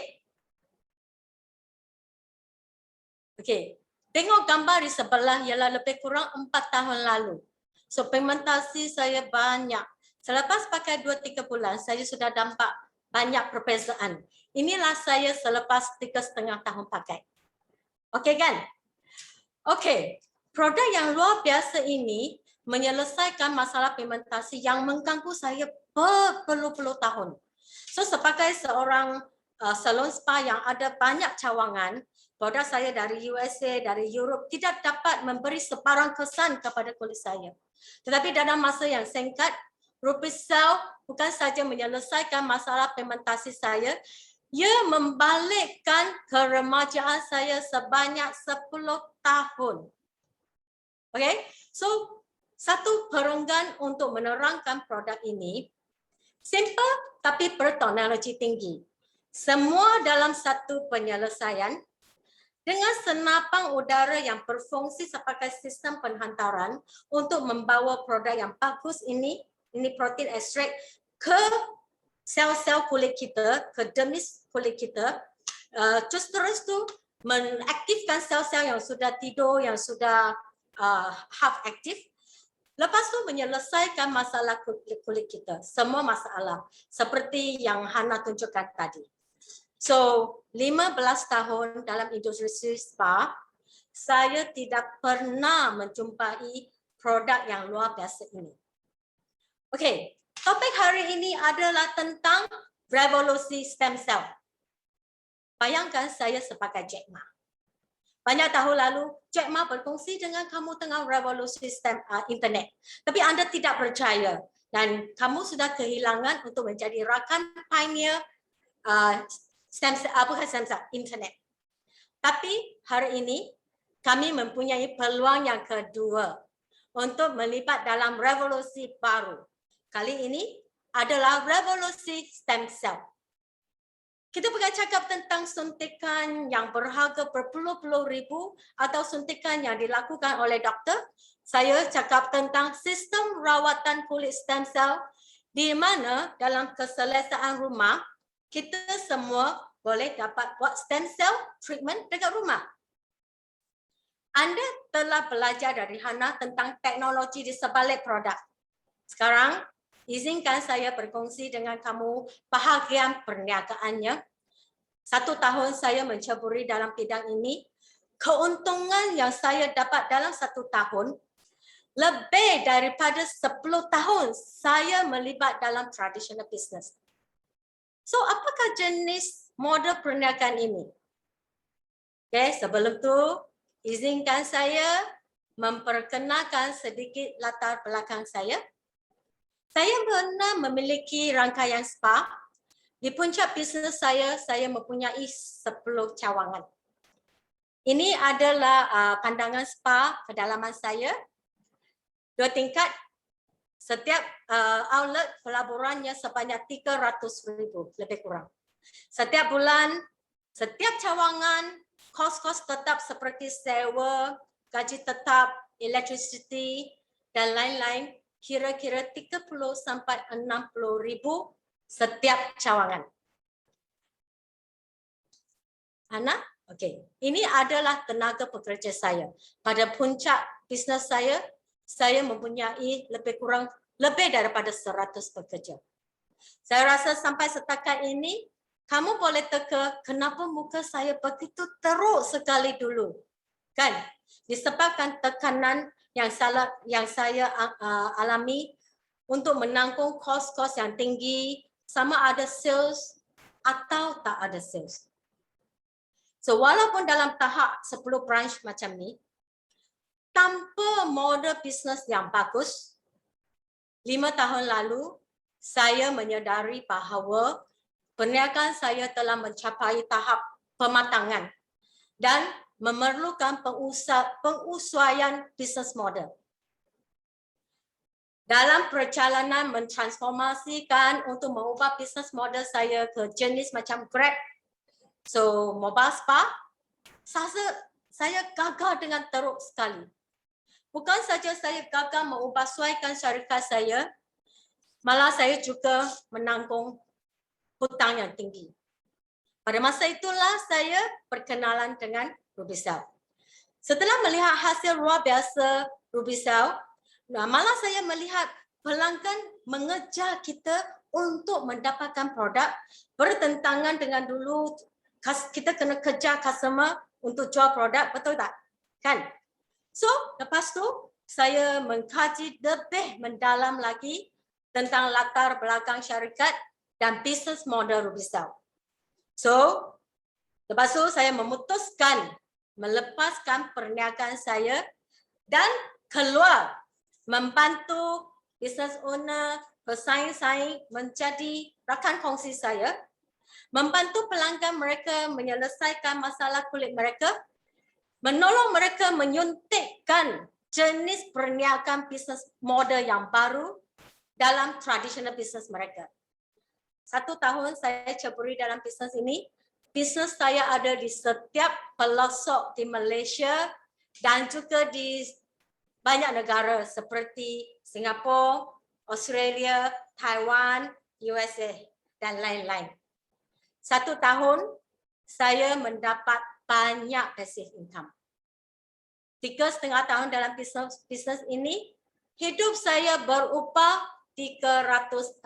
Okey. Tengok gambar di sebelah ialah lebih kurang 4 tahun lalu. So pigmentasi saya banyak. Selepas pakai 2-3 bulan, saya sudah nampak banyak perbezaan. Inilah saya selepas 3,5 tahun pakai. Okey kan? Okey. Produk yang luar biasa ini menyelesaikan masalah pigmentasi yang mengganggu saya berpuluh-puluh tahun. So sebagai seorang salon spa yang ada banyak cawangan, produk saya dari USA, dari Europe tidak dapat memberi sebarang kesan kepada kulit saya. Tetapi dalam masa yang singkat, Ruby Cell bukan saja menyelesaikan masalah pigmentasi saya, ia membalikkan keremajaan saya sebanyak 10 tahun. Okay, so satu perenggan untuk menerangkan produk ini, simple tapi berteknologi tinggi. Semua dalam satu penyelesaian dengan senapan udara yang berfungsi sebagai sistem penghantaran untuk membawa produk yang bagus ini protein ekstrak ke sel-sel kulit kita, ke dermis kulit kita, terus tu mengaktifkan sel-sel yang sudah tidur, yang sudah half aktif. Lepas tu menyelesaikan masalah kulit kita, semua masalah seperti yang Hana tunjukkan tadi. So 15 tahun dalam industri spa, saya tidak pernah menjumpai produk yang luar biasa ini. Okey, topik hari ini adalah tentang revolusi stem cell. Bayangkan saya sebagai Jack Ma. Banyak tahun lalu, Jack Ma berkongsi dengan kamu tentang revolusi internet. Tapi anda tidak percaya dan kamu sudah kehilangan untuk menjadi rakan pioneer internet. Tapi hari ini, kami mempunyai peluang yang kedua untuk melibat dalam revolusi baru. kali ini adalah revolusi stem cell. Kita bukan cakap tentang suntikan yang berharga berpuluh-puluh ribu atau suntikan yang dilakukan oleh doktor. Saya cakap tentang sistem rawatan kulit stem cell di mana dalam keselesaan rumah, kita semua boleh dapat buat stem cell treatment dekat rumah. Anda telah belajar dari Hana tentang teknologi di sebalik produk. Sekarang, izinkan saya berkongsi dengan kamu bahagian perniagaannya. 1 tahun saya menceburi dalam bidang ini. Keuntungan yang saya dapat dalam 1 tahun, lebih daripada 10 tahun saya melibat dalam traditional business. So, apakah jenis model perniagaan ini? Okay, sebelum tu, izinkan saya memperkenalkan sedikit latar belakang saya. Saya pernah memiliki rangkaian spa. Di puncak bisnes saya mempunyai 10 cawangan. Ini adalah pandangan spa kedalaman saya. 2 tingkat, setiap outlet pelaburannya sebanyak 300,000 lebih kurang. Setiap bulan, setiap cawangan, kos-kos tetap seperti sewa, gaji tetap, electricity dan lain-lain, kira-kira 30 sampai 60,000 setiap cawangan. Hana? Okey. Ini adalah tenaga pekerja saya. Pada puncak bisnes saya mempunyai lebih daripada 100 pekerja. Saya rasa sampai setakat ini, kamu boleh teka kenapa muka saya begitu teruk sekali dulu. Kan? Disebabkan tekanan yang saya alami untuk menanggung kos-kos yang tinggi, sama ada sales atau tak ada sales. So, walaupun dalam tahap 10 branch macam ni, tanpa model bisnes yang bagus, 5 tahun lalu, saya menyedari bahawa perniagaan saya telah mencapai tahap pematangan dan memerlukan pengusuaian bisnes model. Dalam perjalanan mentransformasikan untuk mengubah bisnes model saya ke jenis macam Grab, so mobile spa, saya gagal dengan teruk sekali. Bukan saja saya gagal mengubah suaikan syarikat saya, malah saya juga menanggung hutang yang tinggi. Pada masa itulah saya berkenalan dengan Rubicel. Setelah melihat hasil luar biasa Rubicel, malah saya melihat pelanggan mengejar kita untuk mendapatkan produk bertentangan dengan dulu kita kena kejar customer untuk jual produk, betul tak? Kan? So, lepas tu saya mengkaji lebih mendalam lagi tentang latar belakang syarikat dan bisnes model Rubicel. So, lepas tu saya memutuskan melepaskan perniagaan saya dan keluar membantu business owner, pesaing-saing menjadi rakan kongsi saya, membantu pelanggan mereka menyelesaikan masalah kulit mereka, menolong mereka menyuntikkan jenis perniagaan bisnes model yang baru dalam traditional business mereka. 1 tahun saya ceburi dalam bisnes ini. Bisnes saya ada di setiap pelosok di Malaysia dan juga di banyak negara seperti Singapura, Australia, Taiwan, USA dan lain-lain. 1 tahun saya mendapat banyak passive income. 3,5 tahun dalam bisnes ini, hidup saya berubah 360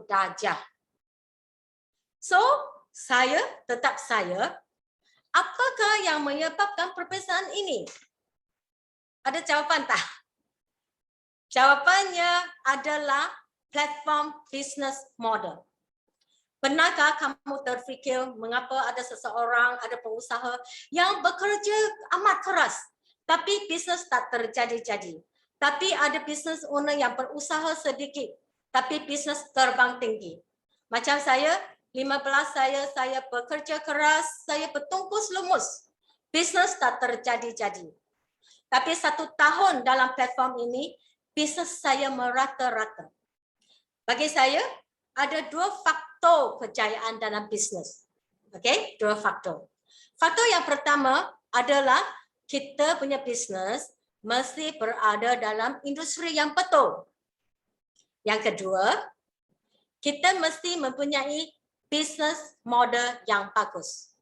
darjah. So, saya, apakah yang menyebabkan perbezaan ini? Ada jawapan tak? Jawapannya adalah platform business model. Benarkah kamu terfikir mengapa ada seseorang, ada pengusaha yang bekerja amat keras, tapi bisnes tak terjadi-jadi? Tapi ada business owner yang berusaha sedikit, tapi bisnes terbang tinggi. Macam saya, 15 saya bekerja keras, saya bertungkus lumus. Bisnes tak terjadi-jadi. Tapi 1 tahun dalam platform ini, bisnes saya merata-rata. Bagi saya, ada 2 faktor kejayaan dalam bisnes. Okey, 2 faktor. Faktor yang pertama adalah kita punya bisnes mesti berada dalam industri yang betul. Yang kedua, kita mesti mempunyai business model yang bagus.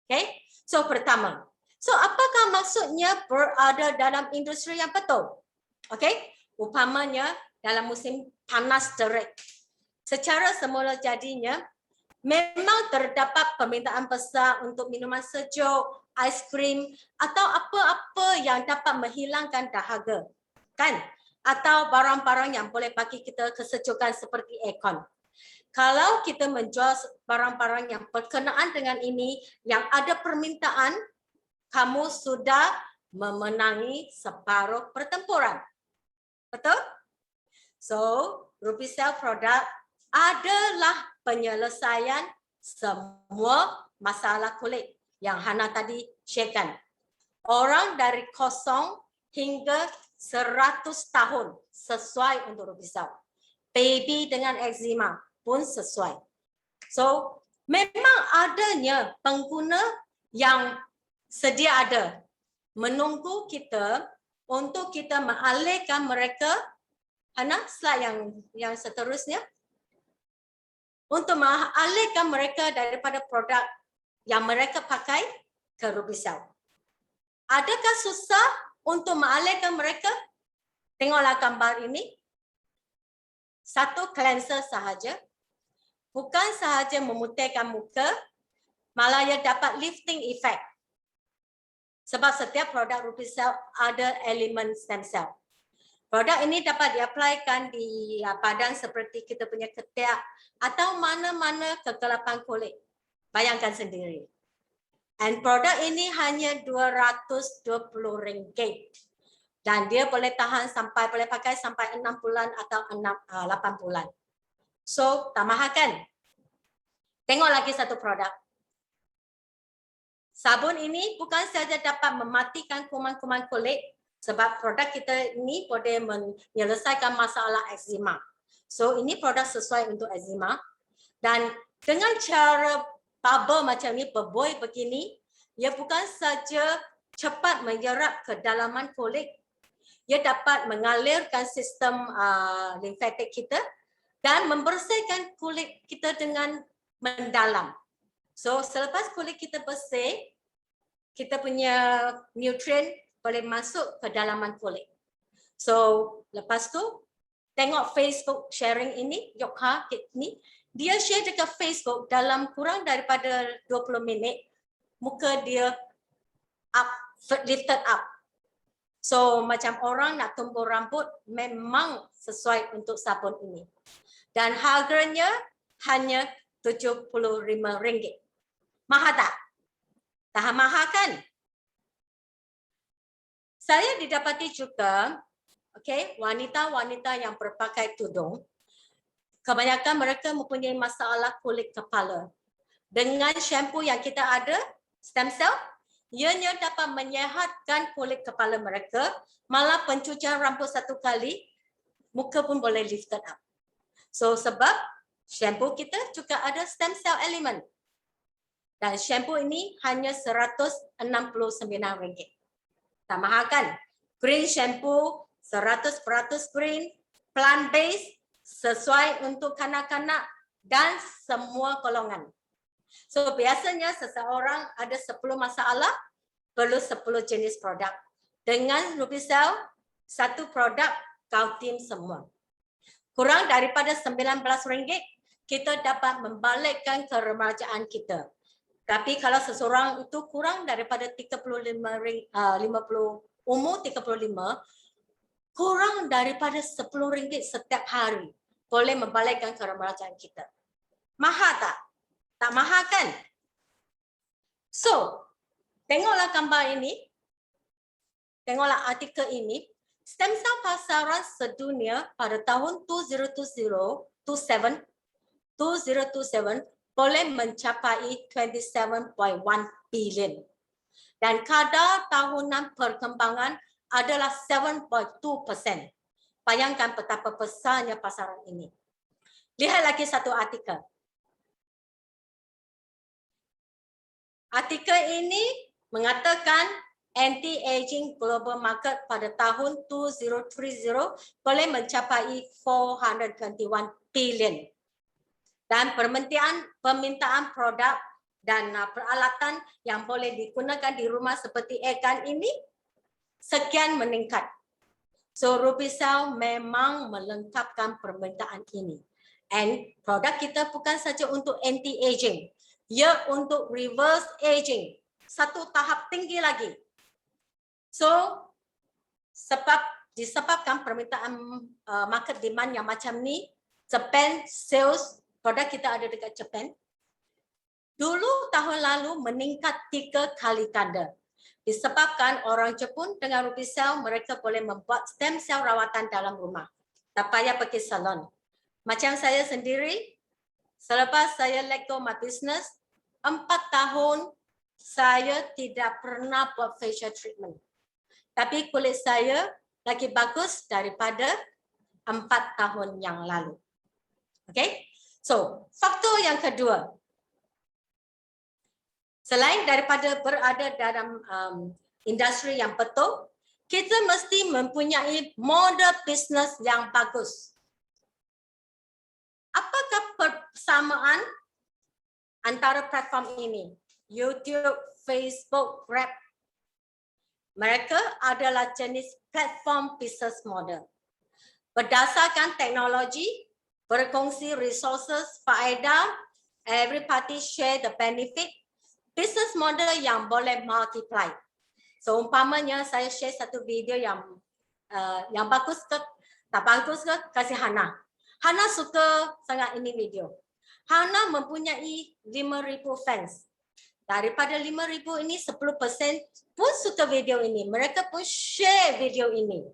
Okay? So pertama, apakah maksudnya berada dalam industri yang betul? Okay? Umpamanya dalam musim panas terik. Secara semula jadinya, memang terdapat permintaan besar untuk minuman sejuk, aiskrim atau apa-apa yang dapat menghilangkan dahaga. Kan? Atau barang-barang yang boleh bagi kita kesejukan seperti aircon. Kalau kita menjual barang-barang yang berkenaan dengan ini, yang ada permintaan, kamu sudah memenangi separuh pertempuran. Betul? So, Rubicel produk adalah penyelesaian semua masalah kulit yang Hana tadi sharekan. Orang dari kosong hingga 100 tahun sesuai untuk Rubicel. Baby dengan eczema pun sesuai. So, memang adanya pengguna yang sedia ada menunggu kita untuk kita mengalihkan mereka. Hana, slide yang seterusnya. Untuk mengalihkan mereka daripada produk yang mereka pakai ke Rubicel. Adakah susah untuk mengalihkan mereka? Tengoklah gambar ini. Satu cleanser sahaja. Bukan sahaja memutihkan muka, malah ia dapat lifting effect. Sebab setiap produk Rubicel ada elemen stem cell. Produk ini dapat diaplikan di badan seperti kita punya ketiak atau mana-mana kegelapan kulit. Bayangkan sendiri. Dan produk ini hanya RM220. Dan dia boleh pakai sampai 6 bulan atau 8 bulan. So, tak mahal kan? Tengok lagi satu produk. Sabun ini bukan saja dapat mematikan kuman-kuman kulit, sebab produk kita ini boleh menyelesaikan masalah eczema. So, ini produk sesuai untuk eczema. Dan dengan cara bubble macam ni, berbuih begini, ia bukan saja cepat menyerap ke dalaman kulit, ia dapat mengalirkan sistem limfatik kita dan membersihkan kulit kita dengan mendalam. So, selepas kulit kita bersih, kita punya nutrien boleh masuk ke dalaman kulit. So, lepas tu, tengok Facebook sharing ini, Yokha ni, dia share dekat Facebook dalam kurang daripada 20 minit, muka dia up, lifted up. So, macam orang nak tumbuh rambut, memang sesuai untuk sabun ini. Dan harganya hanya RM75. Mahal tak? Tak mahal kan? Saya didapati juga, wanita-wanita yang berpakai tudung, kebanyakan mereka mempunyai masalah kulit kepala. Dengan shampoo yang kita ada, stem cell, ianya dapat menyehatkan kulit kepala mereka, malah pencucian rambut satu kali, muka pun boleh lifted up. So, sebab shampoo kita juga ada stem cell element. Dan shampoo ini hanya RM169. Tak mahal kan? Green shampoo, 100% green, plant based, sesuai untuk kanak-kanak dan semua golongan. So, biasanya seseorang ada 10 masalah, perlu 10 jenis produk. Dengan Rubicel, satu produk kau tim semua. Kurang daripada RM19, kita dapat membalikkan keremajaan kita. Tapi kalau seseorang itu kurang daripada umur 35, kurang daripada RM10 setiap hari, boleh membalikkan keremajaan kita. Mahal tak? Tak mahal kan? So, tengoklah gambar ini. Tengoklah artikel ini. Stem cell pasaran sedunia pada tahun 2027 boleh mencapai 27.1 billion. Dan kadar tahunan perkembangan adalah 7.2%. Bayangkan betapa besarnya pasaran ini. Lihat lagi satu artikel. Artikel ini mengatakan anti-aging global market pada tahun 2030 boleh mencapai 421 billion. Dan permintaan produk dan peralatan yang boleh digunakan di rumah seperti airgun ini sekian meningkat. So Rubicel memang melengkapkan permintaan ini. And produk kita bukan saja untuk anti-aging, ia untuk reverse aging, satu tahap tinggi lagi. So disebabkan permintaan market demand yang macam ni, Japan sales produk kita ada dekat Japan. Dulu tahun lalu meningkat 3 kali ganda. Disebabkan orang Jepun dengan Rubicel mereka boleh membuat stem cell rawatan dalam rumah. Tak payah pergi salon. Macam saya sendiri, selepas saya let go my business, 4 tahun saya tidak pernah buat facial treatment. Tapi kulit saya lagi bagus daripada 4 tahun yang lalu. Okay? So, faktor yang kedua. Selain daripada berada dalam industri yang betul, kita mesti mempunyai model bisnes yang bagus. Apakah persamaan antara platform ini? YouTube, Facebook, Grab. Mereka adalah jenis platform business model. Berdasarkan teknologi, berkongsi resources, faedah, every party share the benefit, business model yang boleh multiply. So umpamanya saya share satu video yang bagus ke tak bagus ke, kasih Hana. Hana suka sangat ini video. Hana mempunyai 5,000 fans. Daripada 5,000 ini 10% pun suka video ini. Mereka pun share video ini.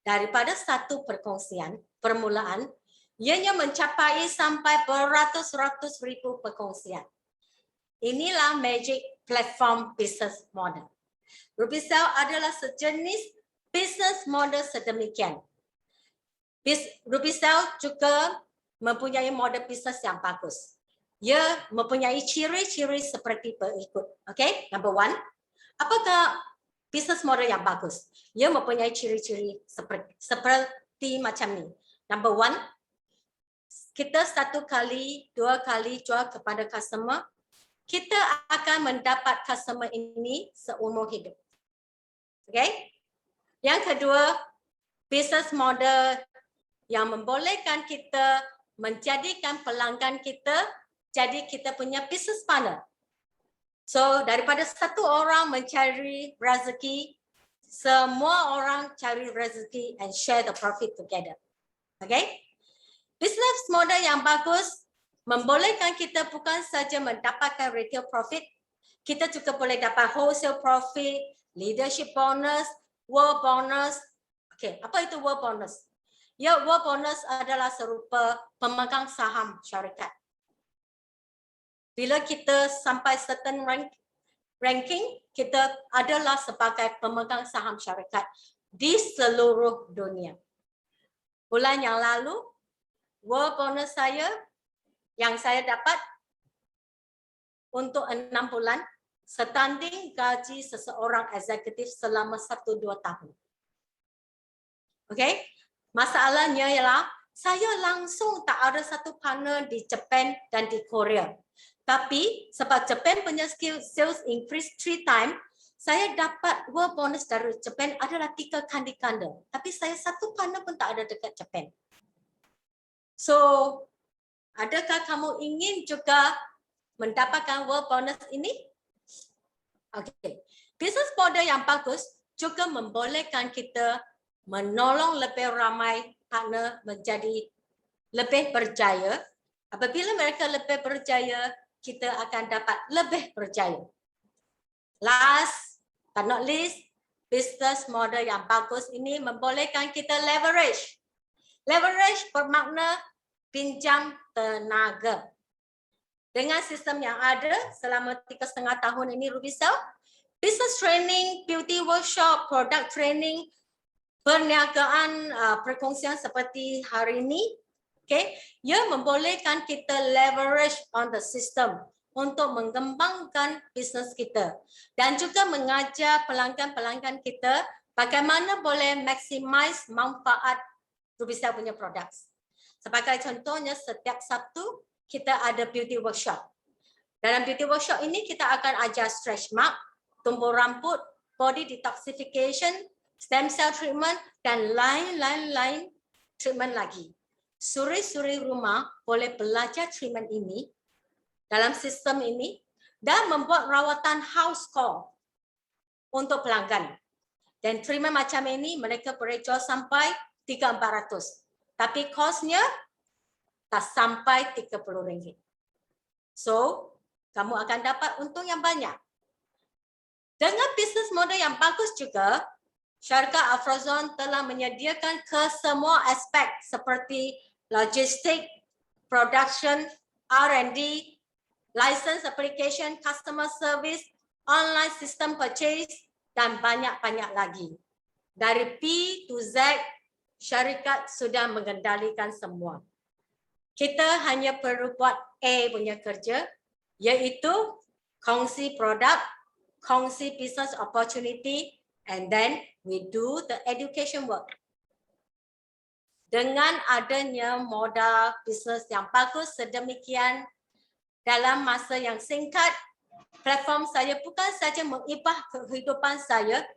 Daripada satu perkongsian, permulaan, ianya mencapai sampai beratus-ratus ribu perkongsian. Inilah magic platform business model. Rubicel adalah sejenis business model sedemikian. Rubicel juga mempunyai model bisnes yang bagus. Ia mempunyai ciri-ciri seperti berikut. Okay, number one, apakah bisnes model yang bagus? Ia mempunyai ciri-ciri seperti macam ni. Number one, kita 1 kali, 2 kali jual kepada customer, kita akan mendapat customer ini seumur hidup. Okay? Yang kedua, bisnes model yang membolehkan kita menjadikan pelanggan kita jadi kita punya business partner. So daripada satu orang mencari rezeki, semua orang cari rezeki and share the profit together. Okay? Business model yang bagus membolehkan kita bukan saja mendapatkan retail profit, kita juga boleh dapat wholesale profit, leadership bonus, world bonus. Okay, apa itu world bonus? Ya, world bonus adalah serupa pemegang saham syarikat. Bila kita sampai certain ranking, kita adalah sebagai pemegang saham syarikat di seluruh dunia. Bulan yang lalu, world bonus saya yang saya dapat untuk 6 bulan, setanding gaji seseorang eksekutif selama 1-2 tahun. Okay? Masalahnya ialah saya langsung tak ada satu partner di Japan dan di Korea. Tapi sebab Japan punya sales increase 3 times, saya dapat world bonus dari Japan adalah 3 kali ganda. Tapi saya satu partner pun tak ada dekat Japan. So, adakah kamu ingin juga mendapatkan world bonus ini? Okay. Business model yang bagus juga membolehkan kita menolong lebih ramai partner menjadi lebih berjaya. Apabila mereka lebih berjaya, kita akan dapat lebih berjaya. Last but not least, business model yang bagus ini membolehkan kita leverage. Leverage bermakna pinjam tenaga. Dengan sistem yang ada selama 3,5 tahun ini Rubicel, business training, beauty workshop, product training, perniagaan, perkongsian seperti hari ini, Okay, ia membolehkan kita leverage on the system untuk mengembangkan bisnes kita dan juga mengajar pelanggan-pelanggan kita bagaimana boleh maximize manfaat Rubicel punya produk. Sebagai contohnya, setiap Sabtu kita ada beauty workshop. Dalam beauty workshop ini kita akan ajar stretch mark, tumbuh rambut, body detoxification, stem cell treatment dan lain-lain treatment lagi. Suri-suri rumah boleh belajar treatment ini dalam sistem ini dan membuat rawatan house call untuk pelanggan. Dan treatment macam ini mereka boleh jual sampai 300-400. Tapi kosnya tak sampai RM30. So, kamu akan dapat untung yang banyak. Dengan bisnes model yang bagus juga, syarikat Afrozone telah menyediakan kesemua aspek seperti logistik, production, R&D, license application, customer service, online system purchase, dan banyak-banyak lagi. Dari P to Z, syarikat sudah mengendalikan semua. Kita hanya perlu buat A punya kerja, iaitu kongsi produk, kongsi business opportunity, and then we do the education work. Dengan adanya modal bisnes yang bagus sedemikian dalam masa yang singkat, platform saya bukan saja mengubah kehidupan saya,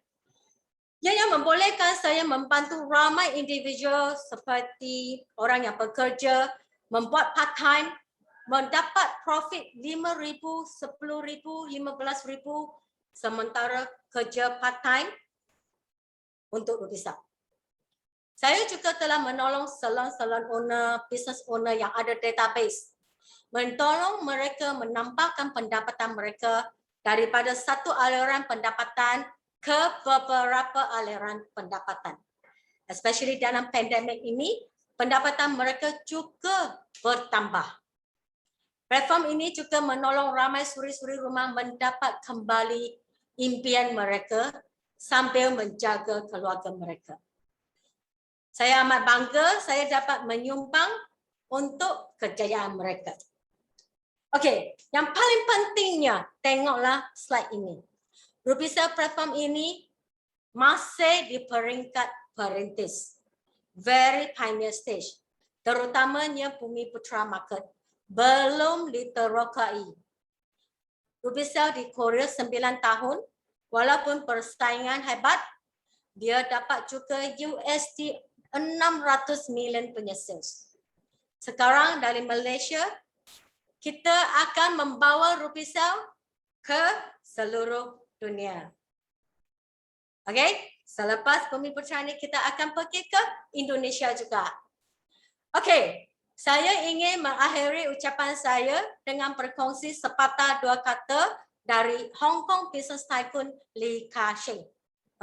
ia membolehkan saya membantu ramai individu seperti orang yang bekerja, membuat part-time, mendapat profit RM5,000, RM10,000, RM15,000 sementara kerja part-time untuk Rubicel. Saya juga telah menolong salon-salon owner, business owner yang ada database. Menolong mereka menambahkan pendapatan mereka daripada satu aliran pendapatan ke beberapa aliran pendapatan. Especially dalam pandemik ini, pendapatan mereka juga bertambah. Platform ini juga menolong ramai suri-suri rumah mendapat kembali impian mereka sambil menjaga keluarga mereka. Saya amat bangga saya dapat menyumbang untuk kejayaan mereka. Okey, yang paling pentingnya, tengoklah slide ini. Rubicel platform ini masih di peringkat perintis. Very pioneer stage. Terutamanya Bumi Putra Market. Belum diterokai. Rubicel di Korea 9 tahun, walaupun persaingan hebat, dia dapat juga USD 600 million punya sales. Sekarang dari Malaysia, kita akan membawa Rubicel ke seluruh dunia. Okey, selepas Bumi Putra ini kita akan pergi ke Indonesia juga. Okey, saya ingin mengakhiri ucapan saya dengan berkongsi sepatah dua kata dari Hong Kong Business Tycoon Lee Ka-shing.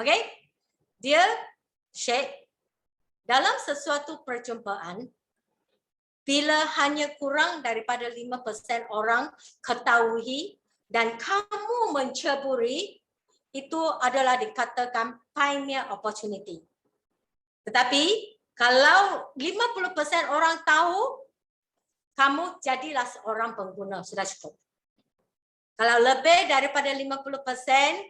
Okey, dia Sheikh, dalam sesuatu perjumpaan, bila hanya kurang daripada 5% orang ketahui dan kamu menceburi, itu adalah dikatakan pioneer opportunity. Tetapi kalau 50% orang tahu, kamu jadilah seorang pengguna, sudah cukup. Kalau lebih daripada 50%,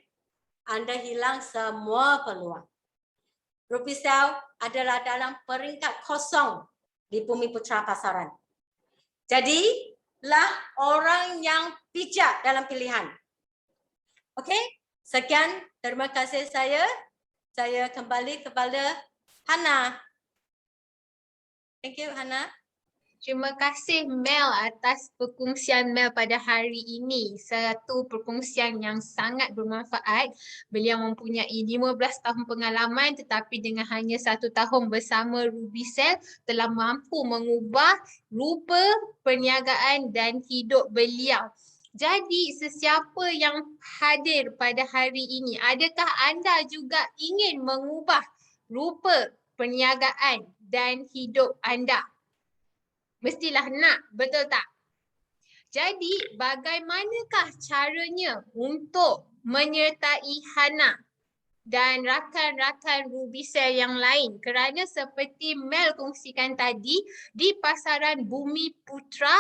Anda hilang semua peluang. Rubicel adalah dalam peringkat kosong di Bumi Putra pasaran. Jadilah orang yang bijak dalam pilihan. Okey, sekian, terima kasih saya. Saya kembali kepada Hana. Thank you, Hana. Terima kasih Mel atas perkongsian Mel pada hari ini. Satu perkongsian yang sangat bermanfaat. Beliau mempunyai 15 tahun pengalaman tetapi dengan hanya 1 tahun bersama Rubicel telah mampu mengubah rupa perniagaan dan hidup beliau. Jadi sesiapa yang hadir pada hari ini, adakah anda juga ingin mengubah rupa perniagaan dan hidup anda? Mestilah nak, betul tak? Jadi, bagaimanakah caranya untuk menyertai Hana dan rakan-rakan Rubicel yang lain, kerana seperti Mel kongsikan tadi, di pasaran Bumi Putra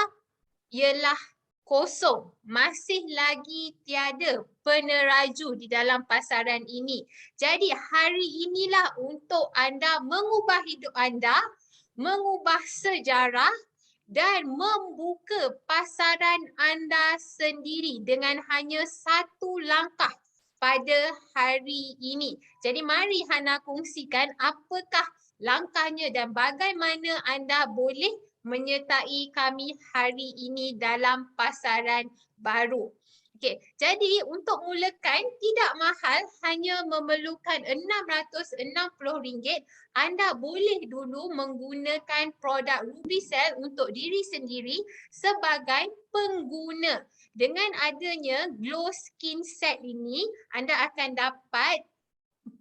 ialah kosong, masih lagi tiada peneraju di dalam pasaran ini. Jadi hari inilah untuk anda mengubah hidup anda, mengubah sejarah dan membuka pasaran anda sendiri dengan hanya satu langkah pada hari ini. Jadi mari Hana kongsikan apakah langkahnya dan bagaimana anda boleh menyertai kami hari ini dalam pasaran baru. Okey, jadi untuk mulakan tidak mahal, hanya memerlukan RM660. Anda boleh dulu menggunakan produk Rubicel untuk diri sendiri sebagai pengguna. Dengan adanya Glow Skin Set ini, anda akan dapat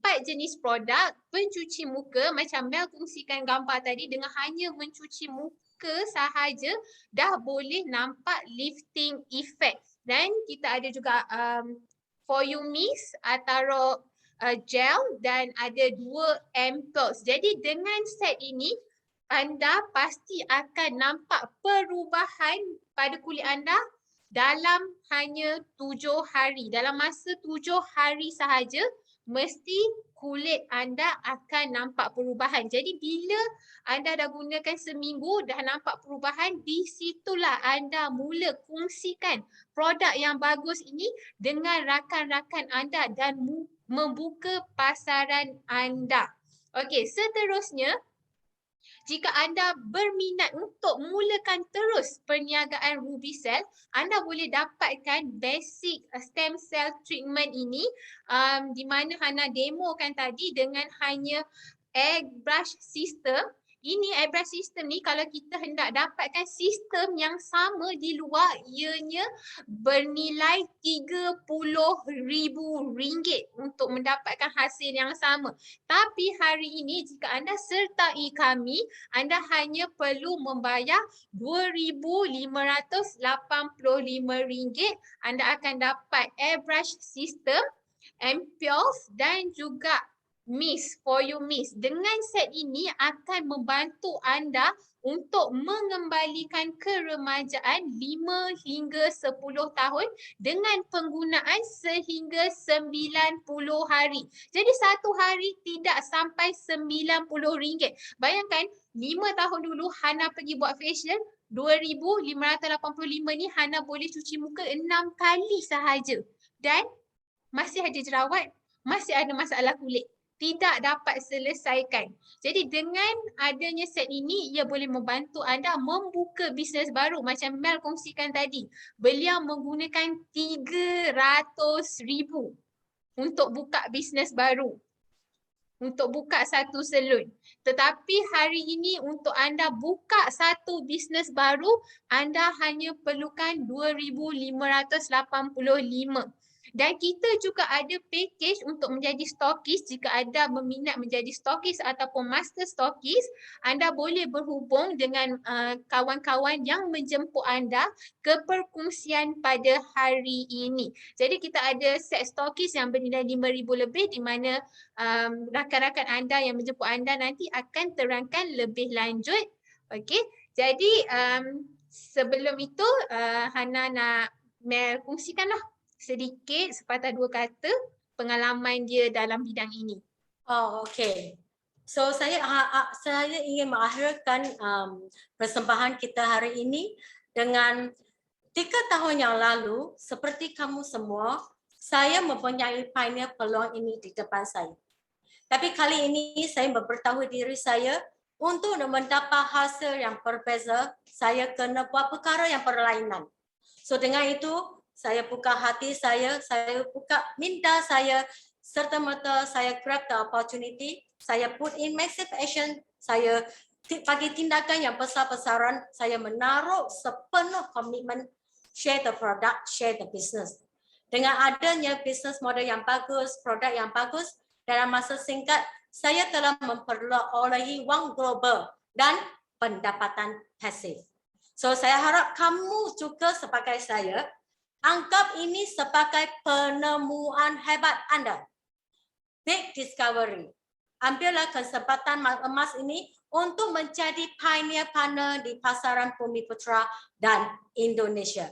4 jenis produk pencuci muka macam Mel kongsikan gambar tadi, dengan hanya mencuci muka sahaja dah boleh nampak lifting effect. Dan kita ada juga For You Mist atau gel dan ada 2 ampoules. Jadi dengan set ini anda pasti akan nampak perubahan pada kulit anda dalam hanya 7 hari. Dalam masa 7 hari sahaja, mesti kulit anda akan nampak perubahan. Jadi bila anda dah gunakan seminggu, dah nampak perubahan, di situlah anda mula kongsikan produk yang bagus ini dengan rakan-rakan anda dan membuka pasaran anda. Okey, seterusnya, jika anda berminat untuk mulakan terus perniagaan Rubicel, anda boleh dapatkan basic stem cell treatment ini di mana Hana demokan tadi dengan hanya airbrush system. Ini airbrush system ni kalau kita hendak dapatkan sistem yang sama di luar, ianya bernilai RM30,000 untuk mendapatkan hasil yang sama. Tapi hari ini jika anda sertai kami, anda hanya perlu membayar RM2,585. Anda akan dapat airbrush system, ampoules dan juga mist, For You Mist. Dengan set ini akan membantu anda untuk mengembalikan keremajaan 5 hingga 10 tahun dengan penggunaan sehingga 90 hari. Jadi satu hari tidak sampai RM90. Bayangkan 5 tahun dulu Hana pergi buat facial, RM2,585 ni Hana boleh cuci muka 6 kali sahaja. Dan masih ada jerawat, masih ada masalah kulit. Tidak dapat selesaikan. Jadi dengan adanya set ini, ia boleh membantu anda membuka bisnes baru. Macam Mel kongsikan tadi, beliau menggunakan RM300,000 untuk buka bisnes baru, untuk buka satu salon. Tetapi hari ini untuk anda buka satu bisnes baru, anda hanya perlukan RM2,585. Dan kita juga ada package untuk menjadi stokis. Jika anda berminat menjadi stokis ataupun master stokis, anda boleh berhubung dengan kawan-kawan yang menjemput anda ke perkongsian pada hari ini. Jadi kita ada set stokis yang bernilai RM5,000 lebih, di mana rakan-rakan anda yang menjemput anda nanti akan terangkan lebih lanjut. Okey, jadi sebelum itu Hana nak Mel kongsikanlah sedikit sepatah dua kata pengalaman dia dalam bidang ini. Oh, okay. So saya ingin mengakhirkan persembahan kita hari ini dengan 3 tahun yang lalu, seperti kamu semua, saya mempunyai pioneer peluang ini di depan saya. Tapi kali ini saya memberitahu diri saya untuk mendapat hasil yang berbeza, saya kena buat perkara yang berlainan. So dengan itu, saya buka hati saya buka minda saya, serta-merta saya grab the opportunity, saya put in massive action, saya bagi tindakan yang besar-besaran, saya menaruh sepenuh komitmen, share the product, share the business. Dengan adanya business model yang bagus, produk yang bagus, dalam masa singkat, saya telah memperolehi wang global dan pendapatan pasif. So saya harap kamu juga sebagai saya, anggap ini sebagai penemuan hebat anda. big discovery. Ambillah kesempatan emas ini untuk menjadi pioneer partner di pasaran Bumiputera dan Indonesia.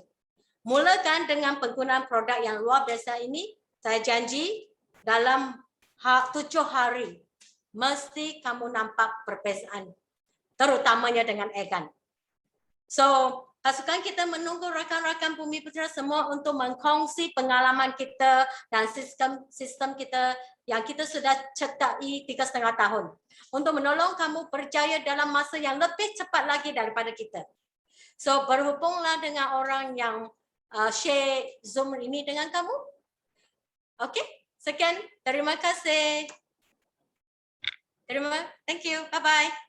Mulakan dengan penggunaan produk yang luar biasa ini. Saya janji dalam 7 hari mesti kamu nampak perbezaan, terutamanya dengan Egan. So, pasukan kita menunggu rakan-rakan Bumiputera semua untuk mengkongsi pengalaman kita dan sistem kita yang kita sudah cetai 3,5 tahun untuk menolong kamu berjaya dalam masa yang lebih cepat lagi daripada kita. So, berhubunglah dengan orang yang share Zoom ini dengan kamu. Okey, sekian. Terima kasih. Thank you. Bye-bye.